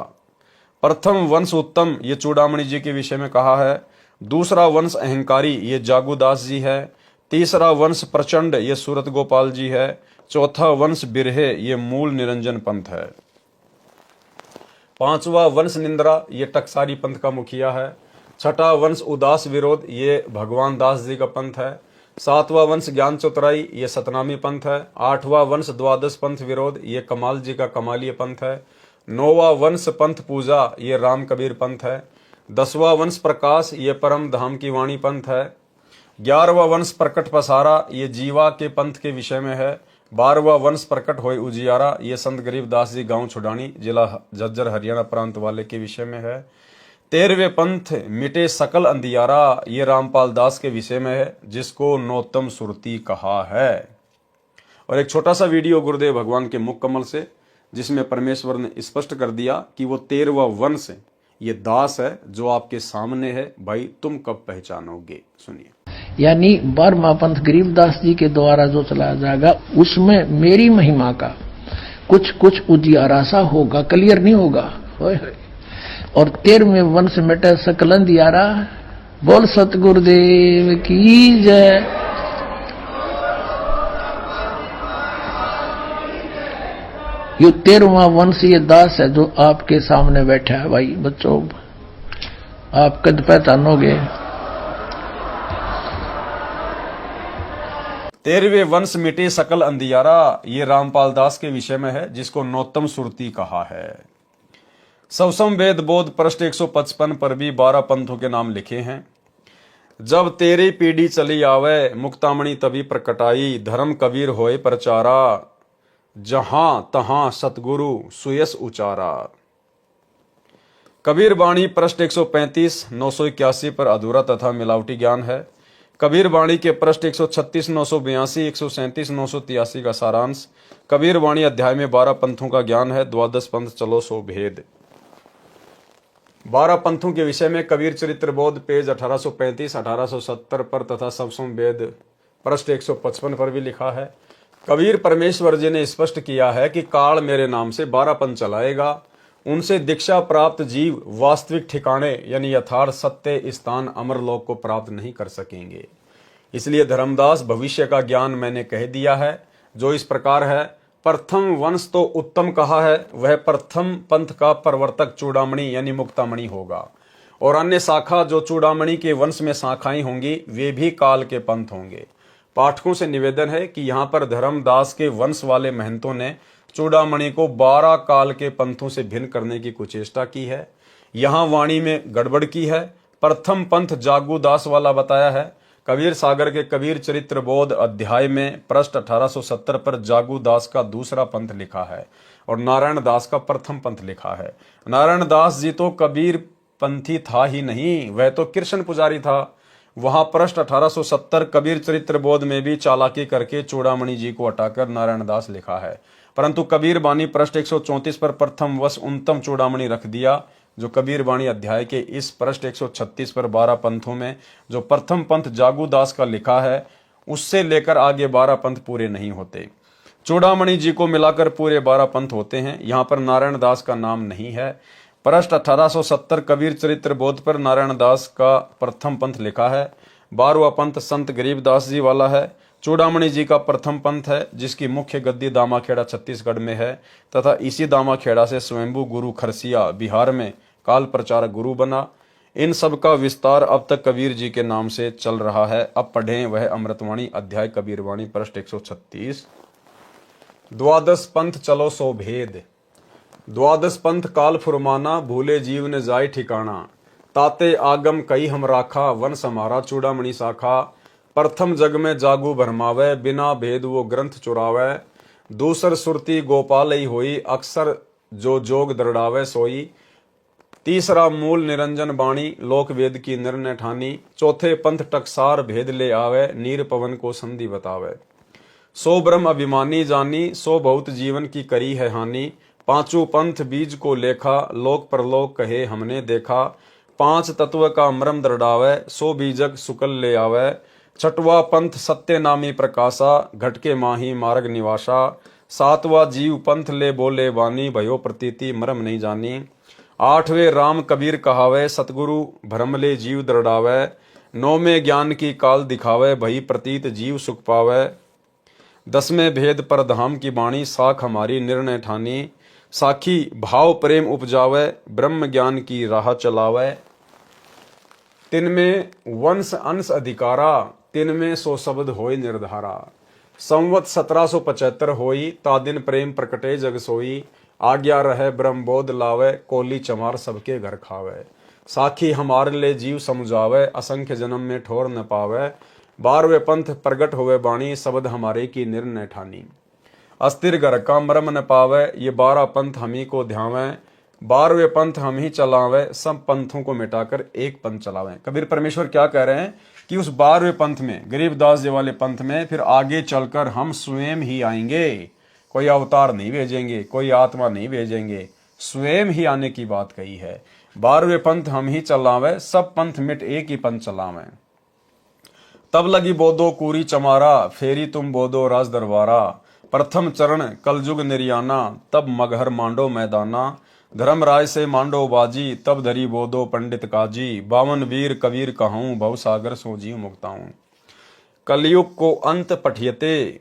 प्रथम वंश उत्तम, ये चूड़ामणि जी के विषय में कहा है। दूसरा वंश अहंकारी, ये जागुदास जी है। तीसरा वंश प्रचंड, ये सूरत गोपाल जी है। चौथा वंश बिरहे, ये मूल निरंजन पंथ है। 5वां वंश निंद्रा, ये टकसारी पंथ का मुखिया है। 6ठा वंश उदास विरोध, ये भगवान दास जी का पंथ है। 7वां वंश ज्ञान चौतराई, ये सतनामी पंथ है। 8वां वंश द्वादश पंथ विरोध, ये कमाल जी का कमालीय पंथ है। 9वां वंश पंथ पूजा, ये राम कबीर पंथ है। 10वां वंश प्रकाश, ये परम धाम की वाणी पंथ है। 11वां वंश प्रकट पसारा, ये जीवा के पंथ के विषय में है। 12वां वंश प्रकट होए उजियारा, ये संत गरीबदास जी गांव छुडानी जिला झज्जर हरियाणा प्रांत वाले के विषय में है। 13वें पंथ मिटे सकल अंधियारा, ये रामपाल दास के विषय में है, जिसको नौतम सुरती कहा है। और एक छोटा सा वीडियो गुरुदेव भगवान के मुख कमल से, जिसमें परमेश्वर ने स्पष्ट कर दिया कि वो 13वां वंश ये दास है जो आपके सामने है, भाई तुम कब पहचानोगे? सुनिए। यानी 12वां पंथ गरीबदास जी के द्वारा जो चलाया जाएगा उसमें मेरी महिमा का कुछ कुछ उजियारा सा होगा, क्लियर नहीं होगा। और 13वें वंश मिटे सकल अंधियारा। बोल सतगुरुदेव की जय। ये 13वां वंश ये दास है जो आपके सामने बैठा है। भाई बच्चों आप कद पहचानोगे। 13वें वंश मिटे सकल अंधियारा, ये रामपाल दास के विषय में है, जिसको नौतम सुरती कहा है। सवसम वेद बोध पृष्ठ 155 पर भी 12 पंथों के नाम लिखे हैं। जब तेरी पीढ़ी चली आवे, मुक्तामणि तभी प्रकटाई, धर्म कबीर होए प्रचारा, जहां तहां सतगुरु सुयस उचारा। कबीर वाणी पृष्ठ 135 981 पर अधूरा तथा मिलावटी ज्ञान है। कबीर वाणी के पृष्ठ 136 982 137 983 का सारांश। कबीर वाणी अध्याय में 12 पंथों का ज्ञान है। द्वादश पंथ चलो सो भेद। 12 पंथों के विषय में कबीर चरित्र बोध पेज 1835 1870 पर तथा सवसम वेद पृष्ठ 155 पर भी लिखा है। कबीर परमेश्वर जी ने स्पष्ट किया है कि काल मेरे नाम से 12 पंथ चलाएगा। उनसे दीक्षा प्राप्त जीव वास्तविक ठिकाने यानी यथार्थ सत्य स्थान अमरलोक को प्राप्त नहीं कर सकेंगे। इसलिए धर्मदास भविष्य का ज्ञान मैंने कह दिया है, जो इस प्रकार है। प्रथम वंश तो उत्तम कहा है, वह प्रथम पंथ का प्रवर्तक चूड़ामणि यानी मुक्तामणि होगा, और अन्य शाखा जो चूड़ामणि के वंश में शाखाएं होंगी वे भी काल के पंथ होंगे। पाठकों से निवेदन है कि यहाँ पर धर्मदास के वंश वाले महंतों ने चूड़ामणि को 12 काल के पंथों से भिन्न करने की कुचेष्टा की है। यहाँ वाणी में गड़बड़ की है। प्रथम पंथ जागू दास वाला बताया है। कबीर सागर के कबीर चरित्र बोध अध्याय में पृष्ठ 1870 पर जागू दास का दूसरा पंथ लिखा है और नारायण दास का प्रथम पंथ लिखा है। नारायण दास जी तो कबीर पंथी था ही नहीं, वह तो कृष्ण पुजारी था। वहां पृष्ठ 1870 कबीर चरित्र बोध में भी चालाकी करके चूड़ामणि जी को हटाकर नारायण दास लिखा है, परंतु कबीर बानी पृष्ठ 134 पर प्रथम वश उन्नतम चूड़ामणि रख दिया, जो कबीर वाणी अध्याय के इस पृष्ठ 136 पर 12 पंथों में जो प्रथम पंथ जागू दास का लिखा है उससे लेकर आगे 12 पंथ पूरे नहीं होते। चूड़ामणि जी को मिलाकर पूरे 12 पंथ होते हैं। यहाँ पर नारायण दास का नाम नहीं है। पृष्ठ 1870 कबीर चरित्र बोध पर नारायण दास का प्रथम पंथ लिखा है। 12वां पंथ संत गरीबदास जी वाला है। चूड़ामणि जी का प्रथम पंथ है, जिसकी मुख्य गद्दी दामाखेड़ा छत्तीसगढ़ में है तथा इसी दामाखेड़ा से स्वयंभू गुरु खरसिया बिहार में काल प्रचारक गुरु बना। इन सब का विस्तार अब तक कबीर जी के नाम से चल रहा है। अब पढ़ें वह अमृतवाणी अध्याय कबीरवाणी पृष्ठ 136। द्वादश पंथ चलो सो भेद। द्वादश पंथ काल फुरमाना, भूले जीव ने जाय ठिकाना। ताते आगम कई हम राखा, वन समारा चूड़ामणि शाखा। प्रथम जग में जागू भरमावे, बिना भेद वो ग्रंथ चुरावे। दूसर सुरती गोपाल ही होई, अक्सर जो जोग दरड़ावे सोई। तीसरा मूल निरंजन बाणी, लोक वेद की निर्णय ठानी। चौथे पंथ टकसार भेद ले आवे, नीर पवन को संधि बतावे। सो ब्रह्म अभिमानी जानी, सो बहुत जीवन की करी है हानि। पांचों पंथ बीज को लेखा, लोक परलोक कहे हमने देखा। 5 तत्व का मरम दरड़ावे, सो बीजक सुकल ले आवे। छठवा पंथ सत्य नामी प्रकाशा, घटके माही मार्ग निवासा। 7वां जीव पंथ ले बोले वानी, भयो प्रतीति मरम नहीं जानी। 8वें राम कबीर कहावे, सतगुरु भ्रम ले जीव दरड़ावे। 9वें ज्ञान की काल दिखावे, भई प्रतीत जीव सुख पावे। 10वें भेद पर धाम की बाणी, साख हमारी निर्णय ठानी। साखी भाव प्रेम उपजावे, ब्रह्म ज्ञान की राह चलावे। 3वें वंश अंश अधिकारा, 3वें सो शब्द होई निर्धारा। संवत 1775 होई, ता दिन प्रेम प्रकटे जग सोई। आज्ञा रहे ब्रह्म बोध लावे, कोली चमार सबके घर खावे। साखी हमारे ले जीव समझावे, असंख्य जन्म में ठोर न पावे। 12वें पंथ प्रगट होवे बाणी, शब्द हमारे की निर्णय ठानी। अस्थिर घर का मरम न पावे, ये 12 पंथ हम ही को ध्यावे। 12वें पंथ हम ही चलावे, सब पंथों को मिटाकर एक पंथ चलावे। कबीर परमेश्वर क्या कह रहे हैं कि उस 12वें पंथ में, गरीबदास जी वाले पंथ में फिर आगे चलकर हम स्वयं ही आएंगे। कोई अवतार नहीं भेजेंगे, कोई आत्मा नहीं भेजेंगे, स्वयं ही आने की बात कही है। 12वें पंथ हम ही चलावे, सब पंथ मिट एक ही पंथ चलावे। तब लगी बोदो कूरी चमारा, फेरी तुम बोदो राज दरबारा। प्रथम चरण कलयुग निर्याना, तब मगहर मांडो मैदाना। धर्मराय से मांडो बाजी, तब धरी बोदो पंडित काजी। बावन वीर कबीर कहूँ, भव सागर सो जीव मुक्ताऊं। कलयुग को अंत पठियते,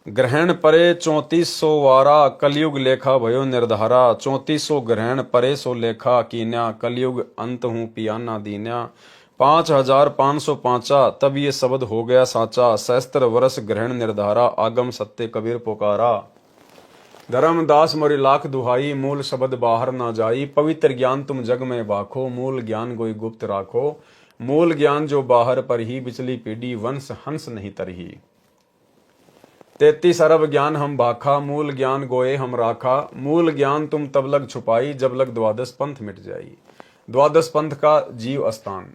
ग्रहण परे 3400 वारा। कलयुग लेखा भयो निर्धारा, 3400 ग्रहण परे सो लेखा कीन्या। कलयुग अंत हूँ पियाना दीन्या, 5505 तब ये शब्द हो गया साचा। सहस्त्र वर्ष ग्रहण निर्धारा, आगम सत्य कबीर पुकारा। धर्मदास मोरी लाख दुहाई, मूल शब्द बाहर ना जाई। पवित्र ज्ञान तुम जग में बाखो, मूल ज्ञान गोई गुप्त राखो। मूल ज्ञान जो बाहर पर ही, बिचली पीढ़ी वंश हंस नहीं तरही। 33 अरब ज्ञान हम भाखा, मूल ज्ञान गोए हम राखा। मूल ज्ञान तुम तब लग छुपाई, जब लग द्वादश पंथ मिट जाई। द्वादश पंथ का जीव स्थान,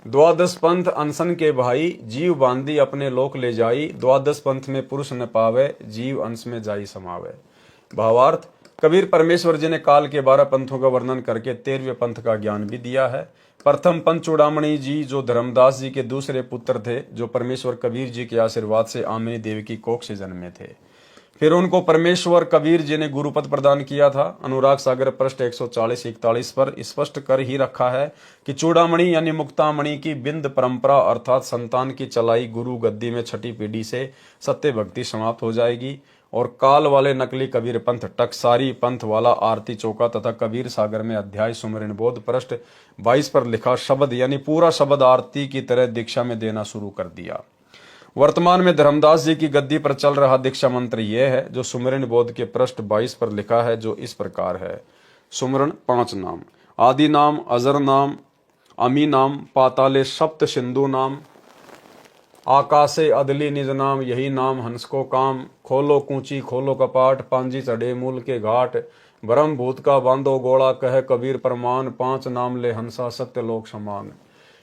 द्वादश पंथ अनशन के भाई। जीव बांधी अपने लोक ले जाई, द्वादश पंथ में पुरुष न पावे। जीव अंश में जाई समावे। भावार्थ, कबीर परमेश्वर जी ने काल के 12 पंथों का वर्णन करके 13वें पंथ का ज्ञान भी दिया है। प्रथम पंथ चूड़ामणि जी जो धर्मदास जी के दूसरे पुत्र थे, जो परमेश्वर कबीर जी के आशीर्वाद से आमिनी देवी की कोख से जन्मे थे। फिर उनको परमेश्वर कबीर जी ने गुरुपद प्रदान किया था। अनुराग सागर पृष्ठ 140-41 पर स्पष्ट कर ही रखा है कि चूड़ामणि यानी मुक्तामणि की बिंद परंपरा अर्थात संतान की चलाई गुरु गद्दी में छठी पीढ़ी से सत्य भक्ति समाप्त हो जाएगी और काल वाले नकली कबीर पंथ टकसारी पंथ वाला आरती चौका तथा कबीर सागर में अध्याय सुमरण बोध पृष्ठ 22 पर लिखा शब्द यानी पूरा शब्द आरती की तरह दीक्षा में देना शुरू कर दिया। वर्तमान में धर्मदास जी की गद्दी पर चल रहा दीक्षा मंत्र यह है जो सुमरण बोध के पृष्ठ 22 पर लिखा है, जो इस प्रकार है। सुमरण 5 नाम, आदि नाम, अजर नाम, अमी नाम, पाताले सप्त सिंधु नाम, आकाशे अदली निज नाम, यही नाम हंस को काम। खोलो कूची खोलो कपाट, पांजी चढ़े मूल के घाट। ब्रह्म भूत का बांधो गोड़ा, कह कबीर प्रमाण। 5 नाम ले हंसा सत्य लोक समान।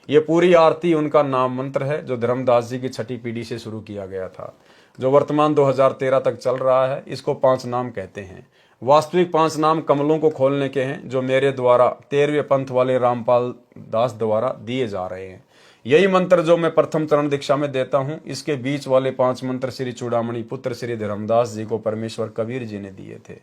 ये पूरी आरती उनका नाम मंत्र है जो धर्मदास जी की छठी पीढ़ी से शुरू किया गया था, जो वर्तमान 2013 तक चल रहा है। इसको 5 नाम कहते हैं। वास्तविक 5 नाम कमलों को खोलने के हैं, जो मेरे द्वारा 13वें पंथ वाले रामपाल दास द्वारा दिए जा रहे हैं। यही मंत्र जो मैं प्रथम चरण दीक्षा में देता हूं, इसके बीच वाले 5 मंत्र श्री चूड़ामणि पुत्र श्री धर्मदास जी को परमेश्वर कबीर जी ने दिए थे।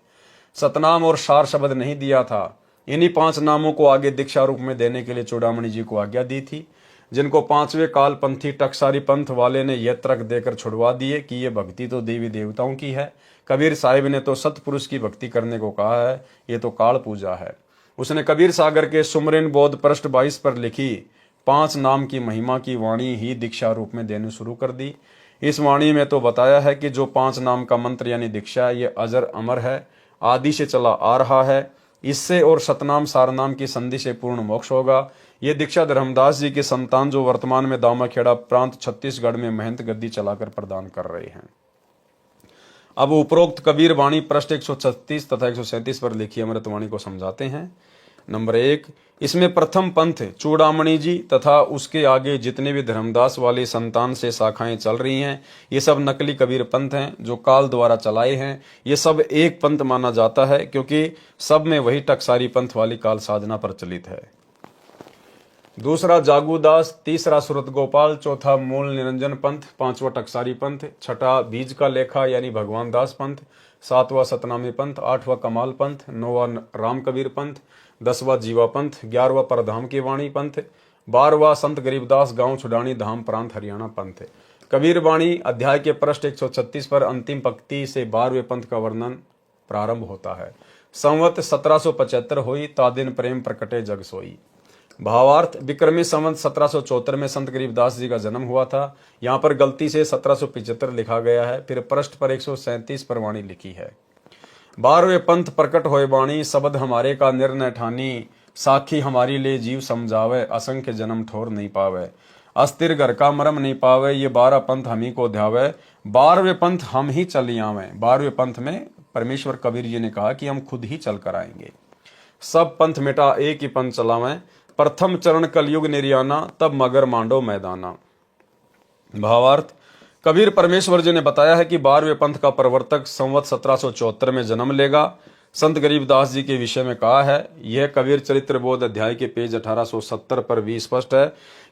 सतनाम और सार शब्द नहीं दिया था। इन्हीं 5 नामों को आगे दीक्षा रूप में देने के लिए चूड़ामणि जी को आज्ञा दी थी, जिनको 5वें काल पंथी टकसारी पंथ वाले ने यह तर्क देकर छुड़वा दिए कि ये भक्ति तो देवी देवताओं की है। कबीर साहिब ने तो सतपुरुष की भक्ति करने को कहा है, ये तो काल पूजा है। उसने कबीर सागर के सुमरण बोध पृष्ठ 22 पर लिखी 5 नाम की महिमा की वाणी ही दीक्षा रूप में देनी शुरू कर दी। इस वाणी में तो बताया है कि जो 5 नाम का मंत्र यानी दीक्षा ये अजर अमर है, आदि से चला आ रहा है। इससे और सतनाम सारनाम की संधि से पूर्ण मोक्ष होगा। ये दीक्षा धर्मदास जी के संतान जो वर्तमान में दामाखेड़ा प्रांत छत्तीसगढ़ में महंत गद्दी चलाकर प्रदान कर रहे हैं। अब उपरोक्त कबीर वाणी पृष्ठ 136 तथा 137 पर लिखी अमृतवाणी को समझाते हैं। नंबर 1, इसमें प्रथम पंथ चूड़ामणि जी तथा उसके आगे जितने भी धर्मदास वाली संतान से शाखाएं चल रही हैं, ये सब नकली कबीर पंथ हैं जो काल द्वारा चलाए हैं। ये सब एक पंथ माना जाता है क्योंकि सब में वही टकसारी पंथ वाली काल साधना प्रचलित है। दूसरा जागूदास, तीसरा सूरत गोपाल, चौथा मूल निरंजन पंथ, 5वां टकसारी पंथ, छठा बीज का लेखा यानी भगवान दास पंथ, 7वां सतनामी पंथ, 8वां कमाल पंथ, 9वां राम कबीर पंथ, 10वां जीवा पंथ, 11वां परधाम की वाणी पंथ, 12वां संत गरीबदास गांव छुडानी धाम प्रांत हरियाणा पंथ। कबीर वाणी अध्याय के पृष्ठ 136 पर अंतिम पंक्ति से 12वें पंथ का वर्णन प्रारंभ होता है। संवत 1775 हुई, तादिन प्रेम प्रकटे जग सोई। भावार्थ, विक्रमी संवत 1774 में संत गरीबदास जी का जन्म हुआ था। यहाँ पर गलती से 1775 लिखा गया है। फिर पृष्ठ पर 137 पर वाणी लिखी है। 12वें पंथ प्रकट होए वाणी, शब्द हमारे का निर्णय ठानी। साखी हमारी ले जीव समझावे, असंख्य जन्म ठोर नहीं पावे। अस्थिर घर का मरम नहीं पावे, ये 12 पंथ हम ही को ध्यावे। 12वें पंथ हम ही चली आवे। 12वें पंथ में परमेश्वर कबीर जी ने कहा कि हम खुद ही चल कर आएंगे। सब पंथ मिटा एक ही पंथ चलावें, प्रथम चरण कलयुग निर्याना, तब मगर मांडो मैदाना। भावार्थ, कबीर परमेश्वर जी ने बताया है कि 12वें पंथ का प्रवर्तक संवत 1774 में जन्म लेगा। संत गरीबदास जी के विषय में कहा है। यह कबीर चरित्र बोध अध्याय के पेज 1870 पर भी स्पष्ट है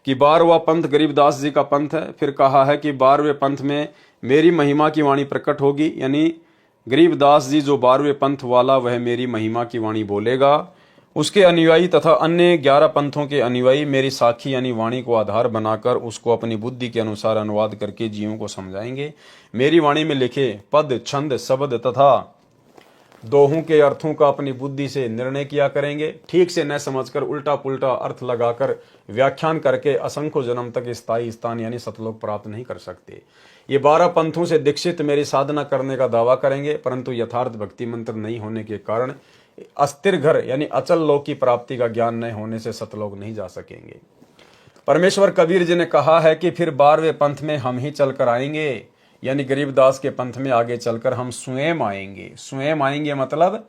कि 12वां पंथ गरीबदास जी का पंथ है। फिर कहा है कि 12वें पंथ में मेरी महिमा की वाणी प्रकट होगी, यानी गरीबदास जी जो 12वें पंथ वाला वह मेरी महिमा की वाणी बोलेगा। उसके अनुयायी तथा अन्य 11 पंथों के अनुयायी मेरी साखी यानी वाणी को आधार बनाकर उसको अपनी बुद्धि के अनुसार अनुवाद करके जीवों को समझाएंगे। मेरी वाणी में लिखे पद, छंद, शब्द तथा दोहों के अर्थों का अपनी बुद्धि से निर्णय किया करेंगे। ठीक से न समझकर उल्टा पुल्टा अर्थ लगाकर व्याख्यान करके असंख्य जन्म तक स्थायी स्थान यानी सतलोक प्राप्त नहीं कर सकते। ये 12 पंथों से दीक्षित मेरी साधना करने का दावा करेंगे, परंतु यथार्थ भक्ति मंत्र नहीं होने के कारण अस्थिर घर यानी अचल लोक की प्राप्ति का ज्ञान न होने से सतलोक नहीं जा सकेंगे। परमेश्वर कबीर जी ने कहा है कि फिर 12वें पंथ में हम ही चलकर आएंगे, यानी गरीबदास के पंथ में आगे चलकर हम स्वयं आएंगे। स्वयं आएंगे मतलब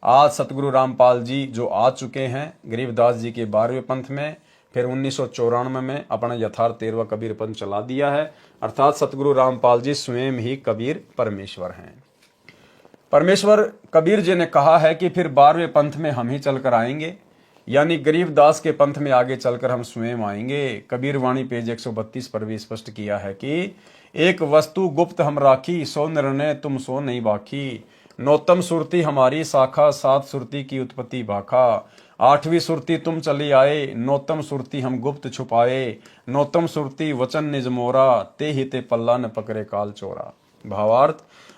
आज सतगुरु रामपाल जी जो आ चुके हैं गरीबदास जी के 12वें पंथ में, फिर 1994 में अपना यथार्थ 13वां कबीर पंथ चला दिया है। अर्थात सतगुरु रामपाल जी स्वयं ही कबीर परमेश्वर हैं। परमेश्वर कबीर जी ने कहा है कि फिर 12वें पंथ में हम ही चलकर आएंगे, यानी गरीबदास के पंथ में आगे चलकर हम स्वयं आएंगे। कबीर वाणी पेज 132 पर भी स्पष्ट किया है कि एक वस्तु गुप्त हम राखी, सो निर्णय तुम सो नहीं बाकी। नौतम सुरती हमारी शाखा, 7 सुरती की उत्पत्ति भाखा। 8वीं सुरती तुम चली आए, नौतम सुरती हम गुप्त छुपाए। नौतम सुरती वचन निज मोरा, ते ही ते पल्ला न पकड़े काल चोरा। भावार्थ,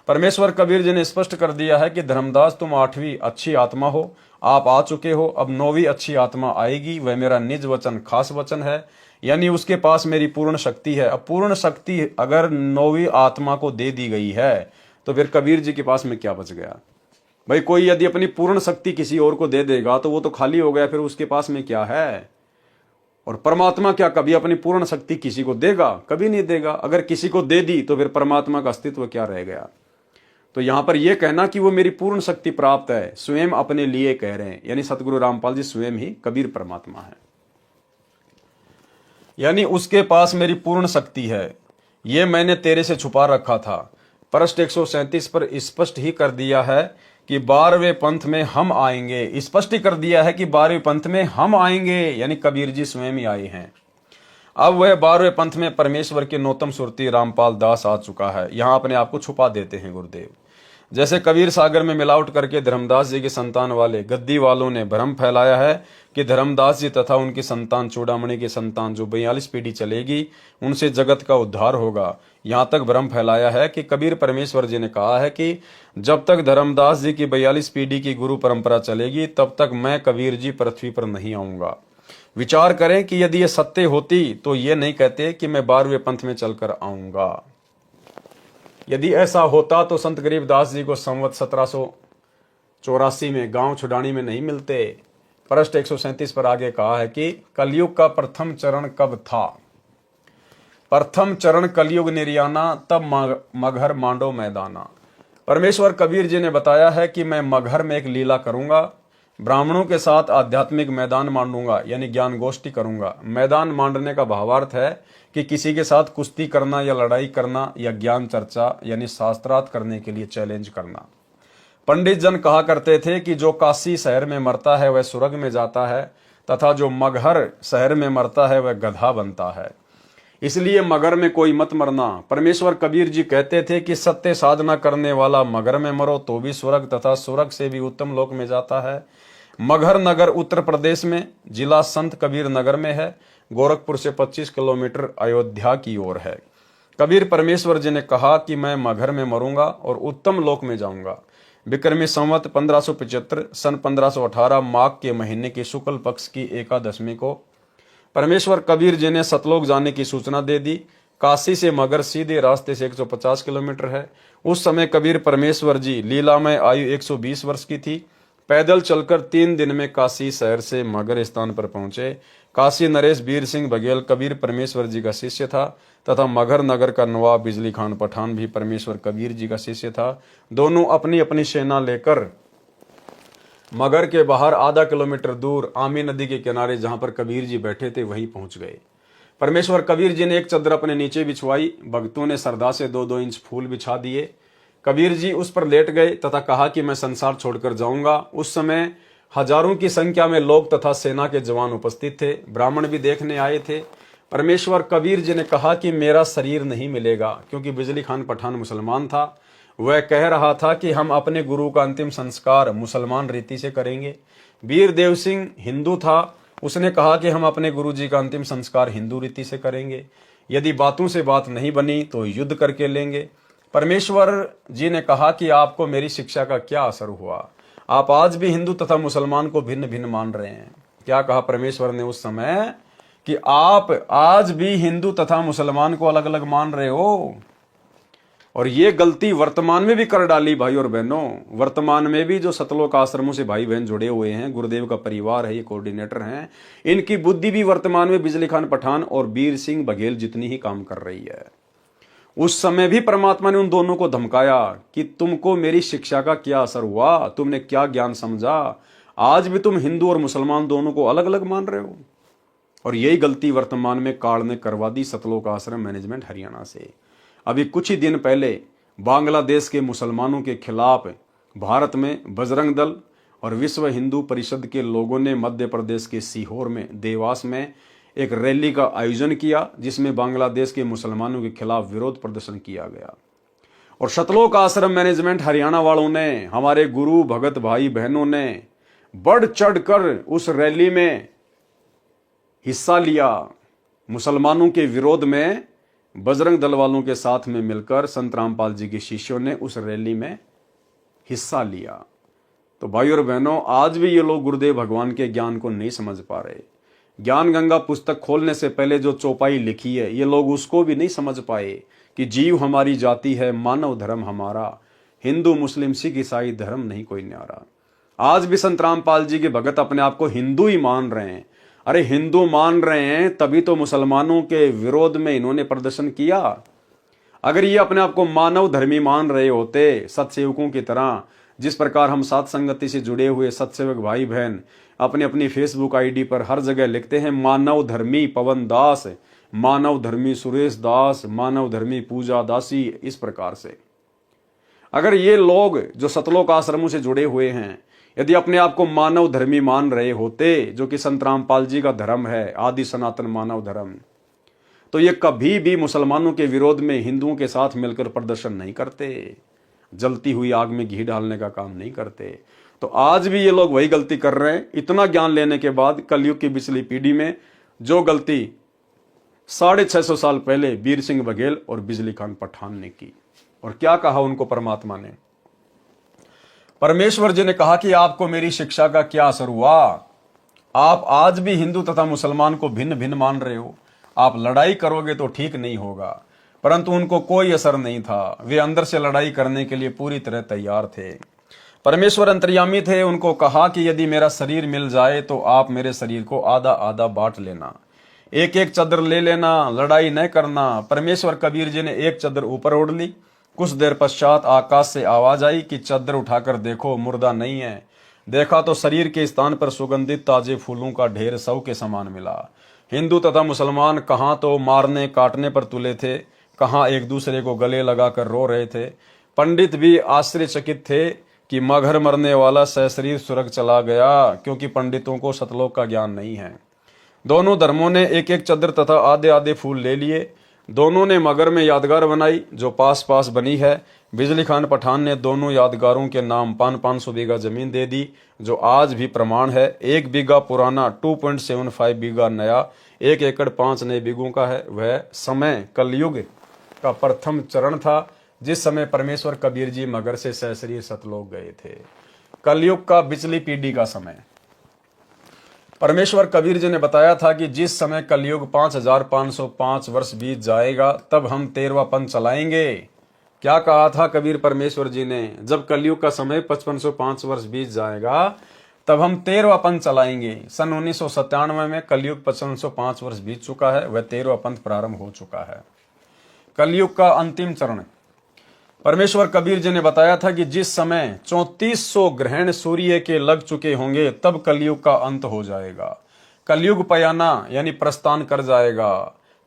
परमेश्वर कबीर जी ने स्पष्ट कर दिया है कि धर्मदास तुम 8वीं अच्छी आत्मा हो, आप आ चुके हो, अब 9वीं अच्छी आत्मा आएगी, वह मेरा निज वचन खास वचन है, यानी उसके पास मेरी पूर्ण शक्ति है। अब पूर्ण शक्ति अगर 9वीं आत्मा को दे दी गई है तो फिर कबीर जी के पास में क्या बच गया भाई। कोई यदि अपनी पूर्ण शक्ति किसी और को दे देगा तो वो तो खाली हो गया, फिर उसके पास में क्या है। और परमात्मा क्या कभी अपनी पूर्ण शक्ति किसी को देगा? कभी नहीं देगा। अगर किसी को दे दी तो फिर परमात्मा का अस्तित्व क्या रह गया। तो यहां पर यह कहना कि वो मेरी पूर्ण शक्ति प्राप्त है, स्वयं अपने लिए कह रहे हैं, यानी सतगुरु रामपाल जी स्वयं ही कबीर परमात्मा है, यानी उसके पास मेरी पूर्ण शक्ति है। ये मैंने तेरे से छुपा रखा था। पृष्ठ 137 पर स्पष्ट ही कर दिया है कि 12वें पंथ में हम आएंगे। स्पष्ट ही कर दिया है कि 12वें पंथ में हम आएंगे, यानी कबीर जी स्वयं ही आए हैं। अब वह 12वें पंथ में परमेश्वर के नौतम सुरती रामपाल दास आ चुका है। यहां अपने आप को छुपा देते हैं गुरुदेव। जैसे कबीर सागर में मिलावट करके धर्मदास जी की संतान वाले गद्दी वालों ने भ्रम फैलाया है कि धर्मदास जी तथा उनकी संतान चूड़ामणि की संतान जो 42 पीढ़ी चलेगी उनसे जगत का उद्धार होगा, यहां तक भ्रम फैलाया है कि कबीर परमेश्वर जी ने कहा है कि जब तक धर्मदास जी की 42 पीढ़ी की गुरु परंपरा चलेगी तब तक मैं कबीर जी पृथ्वी पर नहीं आऊंगा। विचार करें कि यदि ये सत्य होती तो ये नहीं कहते कि मैं 12वें पंथ में चलकर आऊंगा। यदि ऐसा होता तो संत गरीबदास जी को संवत 1784 में गांव छुडानी में नहीं मिलते। पृष्ठ 137 पर आगे कहा है कि कलयुग का प्रथम चरण कब था? प्रथम चरण कलयुग निर्याना, तब मगहर मांडो मैदाना। परमेश्वर कबीर जी ने बताया है कि मैं मगहर में एक लीला करूंगा, ब्राह्मणों के साथ आध्यात्मिक मैदान मांडूंगा, यानी ज्ञान गोष्ठी करूंगा। मैदान मांडने का भावार्थ है कि किसी के साथ कुश्ती करना या लड़ाई करना या ज्ञान चर्चा यानी शास्त्रार्थ करने के लिए चैलेंज करना। पंडित जन कहा करते थे कि जो काशी शहर में मरता है वह स्वर्ग में जाता है तथा जो मगहर शहर में मरता है वह गधा बनता है, इसलिए मगर में कोई मत मरना। परमेश्वर कबीर जी कहते थे कि सत्य साधना करने वाला मगर में मरो तो भी स्वर्ग तथा स्वर्ग से भी उत्तम लोक में जाता है। मगहर नगर उत्तर प्रदेश में, जिला संत कबीर नगर में है, गोरखपुर से 25 किलोमीटर अयोध्या की ओर है। कबीर परमेश्वर जी ने कहा कि मैं मगहर में मरूंगा और उत्तम लोक में जाऊंगा। विक्रमी संवत 1575 सन 1518 माघ के महीने की शुक्ल पक्ष की एकादशमी को परमेश्वर कबीर जी ने सतलोक जाने की सूचना दे दी। काशी से मगर सीधे रास्ते से 150 किलोमीटर है। उस समय कबीर परमेश्वर जी लीला में आयु 120 वर्ष की थी। पैदल चलकर 3 दिन में काशी शहर से मगर स्थान पर पहुंचे। काशी नरेश वीर सिंह बघेल कबीर परमेश्वर जी का शिष्य था तथा मगर नगर का नवाब बिजली खान पठान भी परमेश्वर कबीर जी का शिष्य था। दोनों अपनी अपनी सेना लेकर मगर के बाहर आधा किलोमीटर दूर आमी नदी के किनारे जहां पर कबीर जी बैठे थे वहीं पहुंच गए। परमेश्वर कबीर जी ने एक चद्दर अपने नीचे बिछवाई। भक्तों ने श्रद्धा से 2-2 इंच फूल बिछा दिए। कबीर जी उस पर लेट गए तथा कहा कि मैं संसार छोड़कर जाऊंगा। उस समय हजारों की संख्या में लोग तथा सेना के जवान उपस्थित थे, ब्राह्मण भी देखने आए थे। परमेश्वर कबीर जी ने कहा कि मेरा शरीर नहीं मिलेगा, क्योंकि बिजली खान पठान मुसलमान था। वह कह रहा था कि हम अपने गुरु का अंतिम संस्कार मुसलमान रीति से करेंगे। वीर देव सिंह हिंदू था, उसने कहा कि हम अपने गुरु जी का अंतिम संस्कार हिंदू रीति से करेंगे, यदि बातों से बात नहीं बनी तो युद्ध करके लेंगे। परमेश्वर जी ने कहा कि आपको मेरी शिक्षा का क्या असर हुआ, आप आज भी हिंदू तथा मुसलमान को भिन्न भिन्न मान रहे हैं। क्या कहा परमेश्वर ने उस समय कि आप आज भी हिंदू तथा मुसलमान को अलग अलग मान रहे हो। और ये गलती वर्तमान में भी कर डाली भाई और बहनों। वर्तमान में भी जो सतलोक आश्रमों से भाई बहन जुड़े हुए हैं, गुरुदेव का परिवार है, ये कोऑर्डिनेटर हैं, इनकी बुद्धि भी वर्तमान में बिजली खान पठान और वीर सिंह बघेल जितनी ही काम कर रही है। उस समय भी परमात्मा ने उन दोनों को धमकाया कि तुमको मेरी शिक्षा का क्या असर हुआ, तुमने क्या ज्ञान समझा, आज भी तुम हिंदू और मुसलमान दोनों को अलग अलग मान रहे हो। और यही गलती वर्तमान में काल ने करवा दी सतलोक आश्रम मैनेजमेंट हरियाणा से। अभी कुछ ही दिन पहले बांग्लादेश के मुसलमानों के खिलाफ भारत में बजरंग दल और विश्व हिंदू परिषद के लोगों ने मध्य प्रदेश के सीहोर में देवास में एक रैली का आयोजन किया, जिसमें बांग्लादेश के मुसलमानों के खिलाफ विरोध प्रदर्शन किया गया। और सतलोक आश्रम मैनेजमेंट हरियाणा वालों ने, हमारे गुरु भगत भाई बहनों ने बढ़ चढ़कर उस रैली में हिस्सा लिया। मुसलमानों के विरोध में बजरंग दल वालों के साथ में मिलकर संत रामपाल जी के शिष्यों ने उस रैली में हिस्सा लिया। तो भाई और बहनों, आज भी ये लोग गुरुदेव भगवान के ज्ञान को नहीं समझ पा रहे। ज्ञान गंगा पुस्तक खोलने से पहले जो चौपाई लिखी है, ये लोग उसको भी नहीं समझ पाए कि जीव हमारी जाति है, मानव धर्म हमारा, हिंदू मुस्लिम सिख ईसाई धर्म नहीं कोई न्यारा। आज भी संत रामपाल जी के भगत अपने आप को हिंदू ही मान रहे हैं। अरे हिंदू मान रहे हैं तभी तो मुसलमानों के विरोध में इन्होंने प्रदर्शन किया। अगर ये अपने आप को मानव धर्मी मान रहे होते, सत्सेवकों की तरह, जिस प्रकार हम सात संगति से जुड़े हुए सत्सेवक भाई बहन अपनी अपनी फेसबुक आईडी पर हर जगह लिखते हैं मानव धर्मी पवन दास, मानव धर्मी सुरेश दास, मानव धर्मी पूजा दासी, इस प्रकार से अगर ये लोग जो सतलोक आश्रमों से जुड़े हुए हैं यदि अपने आप को मानव धर्मी मान रहे होते, जो कि संत रामपाल जी का धर्म है, आदि सनातन मानव धर्म, तो ये कभी भी मुसलमानों के विरोध में हिंदुओं के साथ मिलकर प्रदर्शन नहीं करते, जलती हुई आग में घी डालने का काम नहीं करते। तो आज भी ये लोग वही गलती कर रहे हैं। इतना ज्ञान लेने के बाद कलयुग की पिछली पीढ़ी में जो गलती 650 साल पहले वीर सिंह बघेल और बिजली खान पठान ने की। और क्या कहा उनको परमात्मा ने? परमेश्वर जी ने कहा कि आपको मेरी शिक्षा का क्या असर हुआ, आप आज भी हिंदू तथा मुसलमान को भिन्न भिन्न मान रहे हो। आप लड़ाई करोगे तो ठीक नहीं होगा। परंतु उनको कोई असर नहीं था, वे अंदर से लड़ाई करने के लिए पूरी तरह तैयार थे। परमेश्वर अंतर्यामी थे। उनको कहा कि यदि मेरा शरीर मिल जाए तो आप मेरे शरीर को आधा आधा बांट लेना, एक एक चादर ले लेना, लड़ाई न करना। परमेश्वर कबीर जी ने एक चादर ऊपर ओढ़ ली। कुछ देर पश्चात आकाश से आवाज आई कि चादर उठाकर देखो, मुर्दा नहीं है। देखा तो शरीर के स्थान पर सुगंधित ताजे फूलों का ढेर सौ के समान मिला। हिंदू तथा मुसलमान कहाँ तो मारने काटने पर तुले थे, कहाँ एक दूसरे को गले लगाकर रो रहे थे। पंडित भी आश्चर्यचकित थे कि मगर मरने वाला सशरीर स्वर्ग चला गया, क्योंकि पंडितों को सतलोक का ज्ञान नहीं है। दोनों धर्मों ने एक एक चादर तथा आधे आधे फूल ले लिए। दोनों ने मगर में यादगार बनाई जो पास पास बनी है। बिजली खान पठान ने दोनों यादगारों के नाम 500 बीघा जमीन दे दी, जो आज भी प्रमाण है। 1 बीघा पुराना, 2.75 बीघा नया, 1 एकड़ 5 नए बीघों का है। वह समय कलयुग का प्रथम चरण था, जिस समय परमेश्वर कबीर जी मगर से सशरीर सतलोक गए थे। कलयुग का बिचली पीढ़ी का समय परमेश्वर कबीर जी ने बताया था कि जिस समय कलयुग 5505 वर्ष बीत जाएगा तब हम 13वां पंथ चलाएंगे। क्या कहा था कबीर परमेश्वर जी ने? जब कलयुग का समय 5505 वर्ष बीत जाएगा तब हम 13वां पंथ चलाएंगे। सन 1997 में कलयुग 5505 वर्ष बीत चुका है, वह 13वां पंथ प्रारंभ हो चुका है। कलयुग का अंतिम चरण परमेश्वर कबीर जी ने बताया था कि जिस समय 3400 ग्रहण सूर्य के लग चुके होंगे तब कलयुग का अंत हो जाएगा। कलयुग पयाना यानी प्रस्थान कर जाएगा।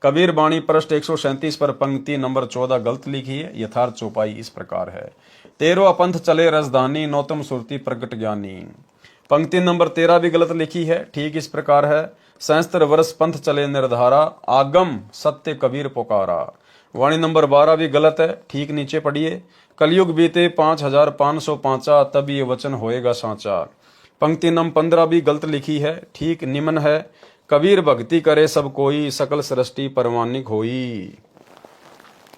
कबीर बाणी पृष्ठ 137 पर पंक्ति नंबर 14 गलत लिखी है। यथार्थ चौपाई इस प्रकार है, 13 पंथ चले रसदानी, नौतम सुरती प्रगट ज्ञानी। पंक्ति नंबर 13 भी गलत लिखी है। ठीक इस प्रकार है, 67 वर्ष पंथ चले निर्धारा, आगम सत्य कबीर पुकारा। वाणी नंबर 12 भी गलत है। ठीक नीचे पढ़िए, कलयुग बीते 5505, तब ये वचन होएगा सांचा। पंक्ति नंबर 15 भी गलत लिखी है। ठीक निम्न है, कबीर भक्ति करे सब कोई, सकल सृष्टि परमानिक होई।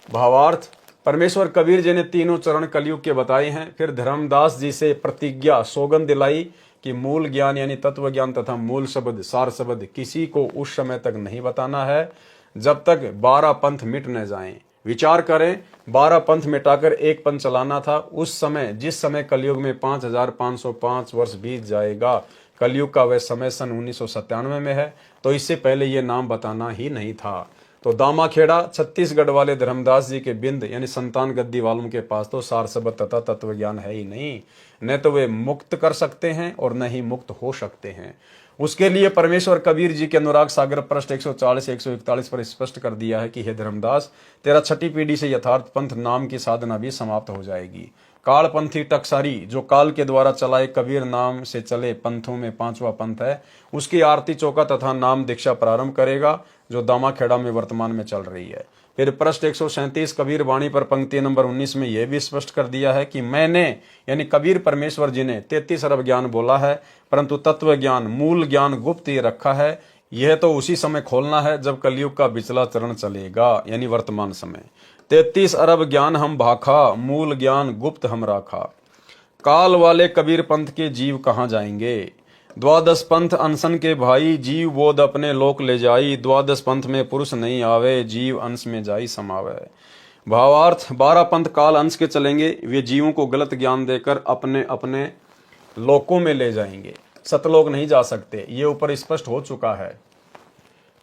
भावार्थ, परमेश्वर कबीर जी ने तीनों चरण कलयुग के बताए हैं। फिर धर्मदास जी से प्रतिज्ञा सौगंध दिलाई कि मूल ज्ञान यानी तत्व ज्ञान तथा मूल शब्द सार शब्द किसी को उस समय तक नहीं बताना है जब तक 12 पंथ मिट न जाएं। विचार करें, 12 पंथ मिटाकर एक पंथ चलाना था। उस समय जिस समय कलयुग में 5505 वर्ष बीत जाएगा, कलयुग का वह समय सन 1997 में है, तो इससे पहले ये नाम बताना ही नहीं था। तो दामाखेड़ा छत्तीसगढ़ वाले धर्मदास जी के बिंद यानी संतान गद्दी वालों के पास तो सार शब्द तथा तत्व ज्ञान है ही नहीं। न तो वे मुक्त कर सकते हैं और न ही मुक्त हो सकते हैं। उसके लिए परमेश्वर कबीर जी के अनुराग सागर पृष्ठ 140-141 पर स्पष्ट कर दिया है कि हे धर्मदास, तेरा छठी पीढ़ी से यथार्थ पंथ नाम की साधना भी समाप्त हो जाएगी। कालपंथी टकसारी जो काल के द्वारा चलाए कबीर नाम से चले पंथों में 5वां पंथ है, उसकी आरती चौका तथा नाम दीक्षा प्रारंभ करेगा, जो दामाखेड़ा में वर्तमान में चल रही है। फिर पृष्ठ 137 कबीर वाणी पर पंक्ति नंबर 19 में यह भी स्पष्ट कर दिया है कि मैंने यानी कबीर परमेश्वर जी ने 33 अरब ज्ञान बोला है, परंतु तत्व ज्ञान मूल ज्ञान गुप्त ही रखा है। यह तो उसी समय खोलना है जब कलयुग का बिचला चरण चलेगा, यानी वर्तमान समय। 33 अरब ज्ञान हम भाखा, मूल ज्ञान गुप्त हम राखा। काल वाले कबीर पंथ के जीव कहाँ जाएंगे? 12 पंथ अनशन के भाई, जीव बोध अपने लोक ले जाई। 12 पंथ में पुरुष नहीं आवे, जीव अंश में जाई समावे। भावार्थ, 12 पंथ काल अंश के चलेंगे, वे जीवों को गलत ज्ञान देकर अपने अपने लोकों में ले जाएंगे। सतलोक नहीं जा सकते, ये ऊपर स्पष्ट हो चुका है।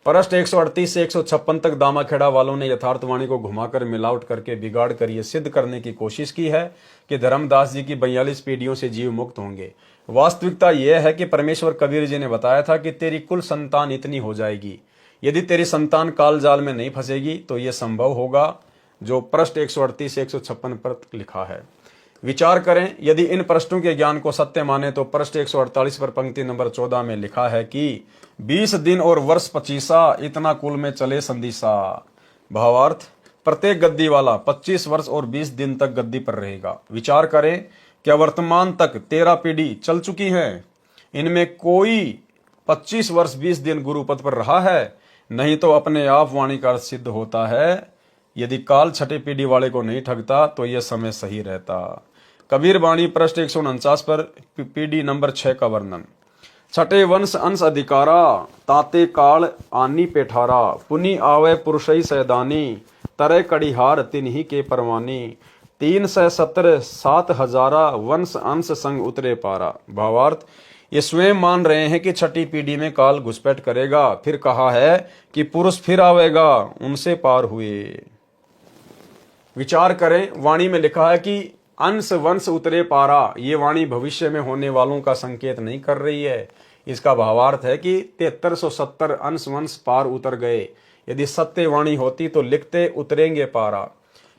पृष्ठ 138 से 156 तक दामाखेड़ा वालों ने यथार्थवाणी को घुमाकर मिलावट करके बिगाड़ कर ये सिद्ध करने की कोशिश की है कि धर्मदास जी की 42 पीढ़ियों से जीव मुक्त होंगे। वास्तविकता यह है कि परमेश्वर कबीर जी ने बताया था कि तेरी कुल संतान इतनी हो जाएगी। यदि तेरी संतान काल जाल में नहीं फंसेगी तो यह संभव होगा, जो पृष्ठ 138 से 156 पर लिखा है। विचार करें, यदि इन पृष्ठों के ज्ञान को सत्य माने तो पृष्ठ 148 पर पंक्ति नंबर 14 में लिखा है कि 20 दिन और वर्ष 25 इतना कुल में चले संदिशा। भावार्थ, प्रत्येक गद्दी वाला 25 वर्ष और 20 दिन तक गद्दी पर रहेगा। विचार करें, क्या वर्तमान तक 13 पीढ़ी चल चुकी है, इनमें कोई 25 वर्ष 20 दिन गुरु पद पर रहा है? नहीं तो अपने आप वाणी का सिद्ध होता है। यदि काल छठे पीढ़ी वाले को नहीं ठगता तो यह समय सही रहता। कबीर बाणी पृष्ठ 149 पर पीढ़ी नंबर 6 का वर्णन। छठे वंश अंश अधिकारा, ताते काल आनी पेठारा। पुनि आवे पुरुषई सैदानी, तरे कड़िहार तिन्ही के परवानी। 370 7,000 वंश अंश संग उतरे पारा। भावार्थ, ये स्वयं मान रहे हैं कि छठी पीढ़ी में काल घुसपैठ करेगा। फिर कहा है कि पुरुष फिर आवेगा, उनसे पार हुए। विचार करें, वाणी में लिखा है कि अंश वंश उतरे पारा। ये वाणी भविष्य में होने वालों का संकेत नहीं कर रही है। इसका भावार्थ है कि 7370 अंश वंश पार उतर गए। यदि सत्य वाणी होती तो लिखते उतरेंगे पारा।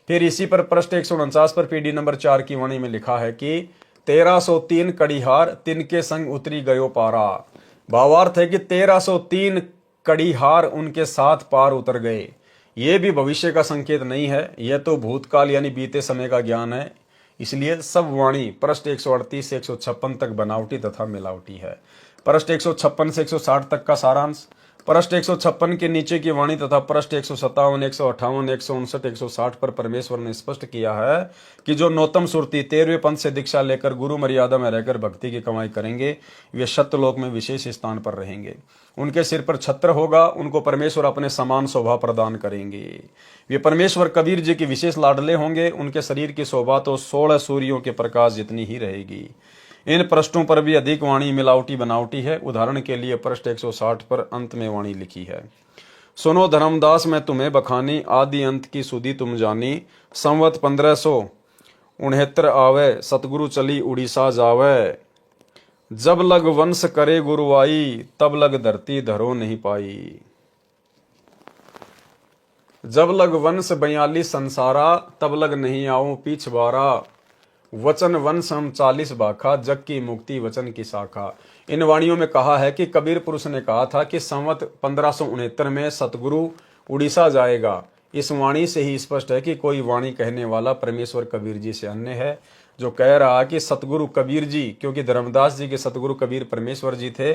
फिर इसी पर पृष्ठ 149 पर पीढ़ी नंबर 4 की वाणी में लिखा है कि 1303 कड़िहार तिनके संग उतरी गयो पारा। भावार्थ है कि 1303 कड़िहार उनके साथ पार उतर गए। ये भी भविष्य का संकेत नहीं है, यह तो भूतकाल यानी बीते समय का ज्ञान है। इसलिए सब वाणी पृष्ठ 138 से 156 तक बनावटी तथा मिलावटी है। पृष्ठ 156 से 160 तक का सारांश। पृष्ठ 156 के नीचे की वाणी तथा पृष्ठ 157, 158, 159, 160 पर परमेश्वर ने स्पष्ट किया है कि जो नौतम सुरती 13वें पंथ से दीक्षा लेकर गुरु मर्यादा में रहकर भक्ति की कमाई करेंगे, वे सत्यलोक में विशेष स्थान पर रहेंगे। उनके सिर पर छत्र होगा, उनको परमेश्वर अपने समान शोभा प्रदान करेंगे। वे परमेश्वर कबीर जी के विशेष लाडले होंगे। उनके शरीर की शोभा तो 16 सूर्यों के प्रकाश जितनी ही रहेगी। इन पृष्ठों पर भी अधिक वाणी मिलावटी बनावटी है। उदाहरण के लिए पृष्ठ 160 पर अंत में वाणी लिखी है, सुनो धर्मदास मैं तुम्हें बखानी, आदि अंत की सुधी तुम जानी। संवत 1569 आवे, सतगुरु चली उड़ीसा जावे। जब लग वंश करे गुरुवाई, तब लग धरती धरो नहीं पाई। जब लग वंश 42 संसारा, तब लग नहीं आऊं पिछवारा। वचन वंश हम 40 बाखा, जग की मुक्ति वचन की शाखा। इन वाणियों में कहा है कि कबीर पुरुष ने कहा था कि संवत 1569 में सतगुरु उड़ीसा जाएगा। इस वाणी से ही स्पष्ट है कि कोई वाणी कहने वाला परमेश्वर कबीर जी से अन्य है, जो कह रहा कि सतगुरु कबीर जी, क्योंकि धर्मदास जी के सतगुरु कबीर परमेश्वर जी थे,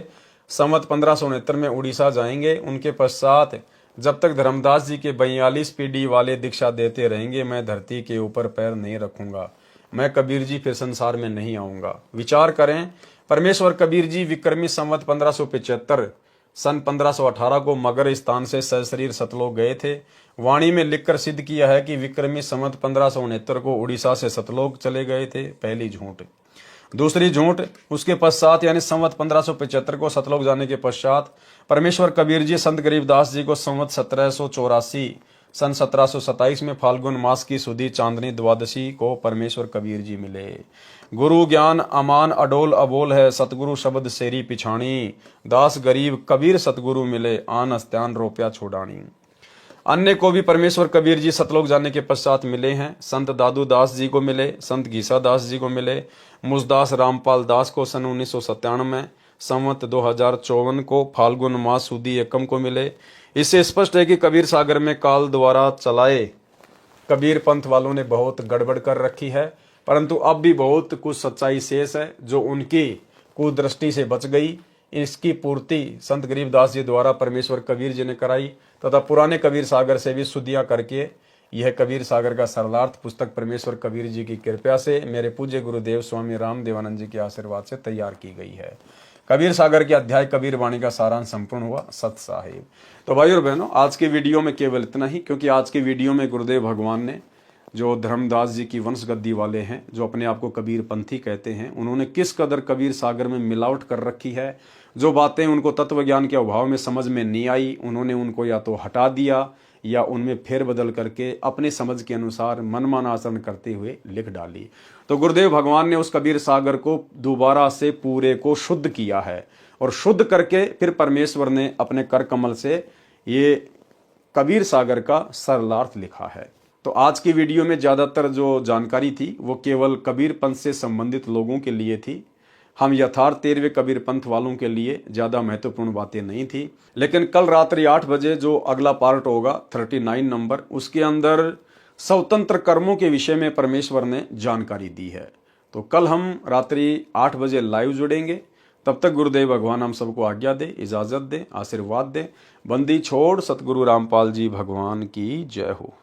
संवत 1569 में उड़ीसा जाएंगे। उनके पश्चात जब तक धर्मदास जी के 42 पीढ़ी वाले दीक्षा देते रहेंगे, मैं धरती के ऊपर पैर नहीं रखूंगा, मैं कबीर जी फिर संसार में नहीं आऊंगा। विचार करें, परमेश्वर कबीर जी विक्रमी संवत 1575 सन 1518 को मगर स्थान से सशरीर सतलोक गए थे। वाणी में लिखकर सिद्ध किया है कि विक्रमी संवत 1569 को उड़ीसा से सतलोक चले गए थे। पहली झूठ। दूसरी झूठ, उसके पश्चात यानी संवत 1575 को सतलोक जाने के पश्चात परमेश्वर कबीर जी संत गरीबदास जी को संवत 1784 सन 1727 में फाल्गुन मास की सुधी चांदनी द्वादशी को परमेश्वर कबीर जी मिले। गुरु ज्ञान अमान अडोल अबोल है, सतगुरु शब्द सेरी पिछाणी। दास गरीब कबीर सतगुरु मिले, आन अस्त्यान रोप्या छोड़ानी। अन्य को भी परमेश्वर कबीर जी सतलोक जाने के पश्चात मिले हैं। संत दादू दास जी को मिले, संत घीसा दास जी को मिले, मुझदास रामपाल दास को सन 1997 में, संवत 2054 को फाल्गुन मास सुदी एकम को मिले। इससे स्पष्ट है कि कबीर सागर में काल द्वारा चलाए कबीर पंथ वालों ने बहुत गड़बड़ कर रखी है, परंतु अब भी बहुत कुछ सच्चाई शेष है जो उनकी कुदृष्टि से बच गई। इसकी पूर्ति संत गरीबदास जी द्वारा परमेश्वर कबीर जी ने कराई तथा पुराने कबीर सागर से भी शुद्धियां करके यह कबीर सागर का सरलार्थ पुस्तक परमेश्वर कबीर जी की कृपा से मेरे पूज्य गुरुदेव स्वामी राम देवानंद जी के आशीर्वाद से तैयार की गई है। कबीर सागर के अध्याय कबीर वाणी का सारांश संपूर्ण हुआ। सत साहिब। तो भाई और बहनों, आज के वीडियो में केवल इतना ही, क्योंकि आज के वीडियो में गुरुदेव भगवान ने जो धर्मदास जी की वंश गद्दी वाले हैं, जो अपने आप को कबीर पंथी कहते हैं, उन्होंने किस कदर कबीर सागर में मिलावट कर रखी है। जो बातें उनको तत्व ज्ञान के अभाव में समझ में नहीं आई, उन्होंने उनको या तो हटा दिया या उनमें फेरबदल करके अपने समझ के अनुसार मनमाना आचरण करते हुए लिख डाली। तो गुरुदेव भगवान ने उस कबीर सागर को दोबारा से पूरे को शुद्ध किया है और शुद्ध करके फिर परमेश्वर ने अपने कर कमल से ये कबीर सागर का सरलार्थ लिखा है। तो आज की वीडियो में ज़्यादातर जो जानकारी थी वो केवल कबीर पंथ से संबंधित लोगों के लिए थी। हम यथार्थ 13वें कबीर पंथ वालों के लिए ज़्यादा महत्वपूर्ण बातें नहीं थी। लेकिन कल रात्रि 8 बजे जो अगला पार्ट होगा 39 नंबर, उसके अंदर स्वतंत्र कर्मों के विषय में परमेश्वर ने जानकारी दी है। तो कल हम रात्रि 8 बजे लाइव जुड़ेंगे। तब तक गुरुदेव भगवान हम सबको आज्ञा दे, इजाज़त दे, आशीर्वाद दे। बंदी छोड़ सतगुरु रामपाल जी भगवान की जय हो।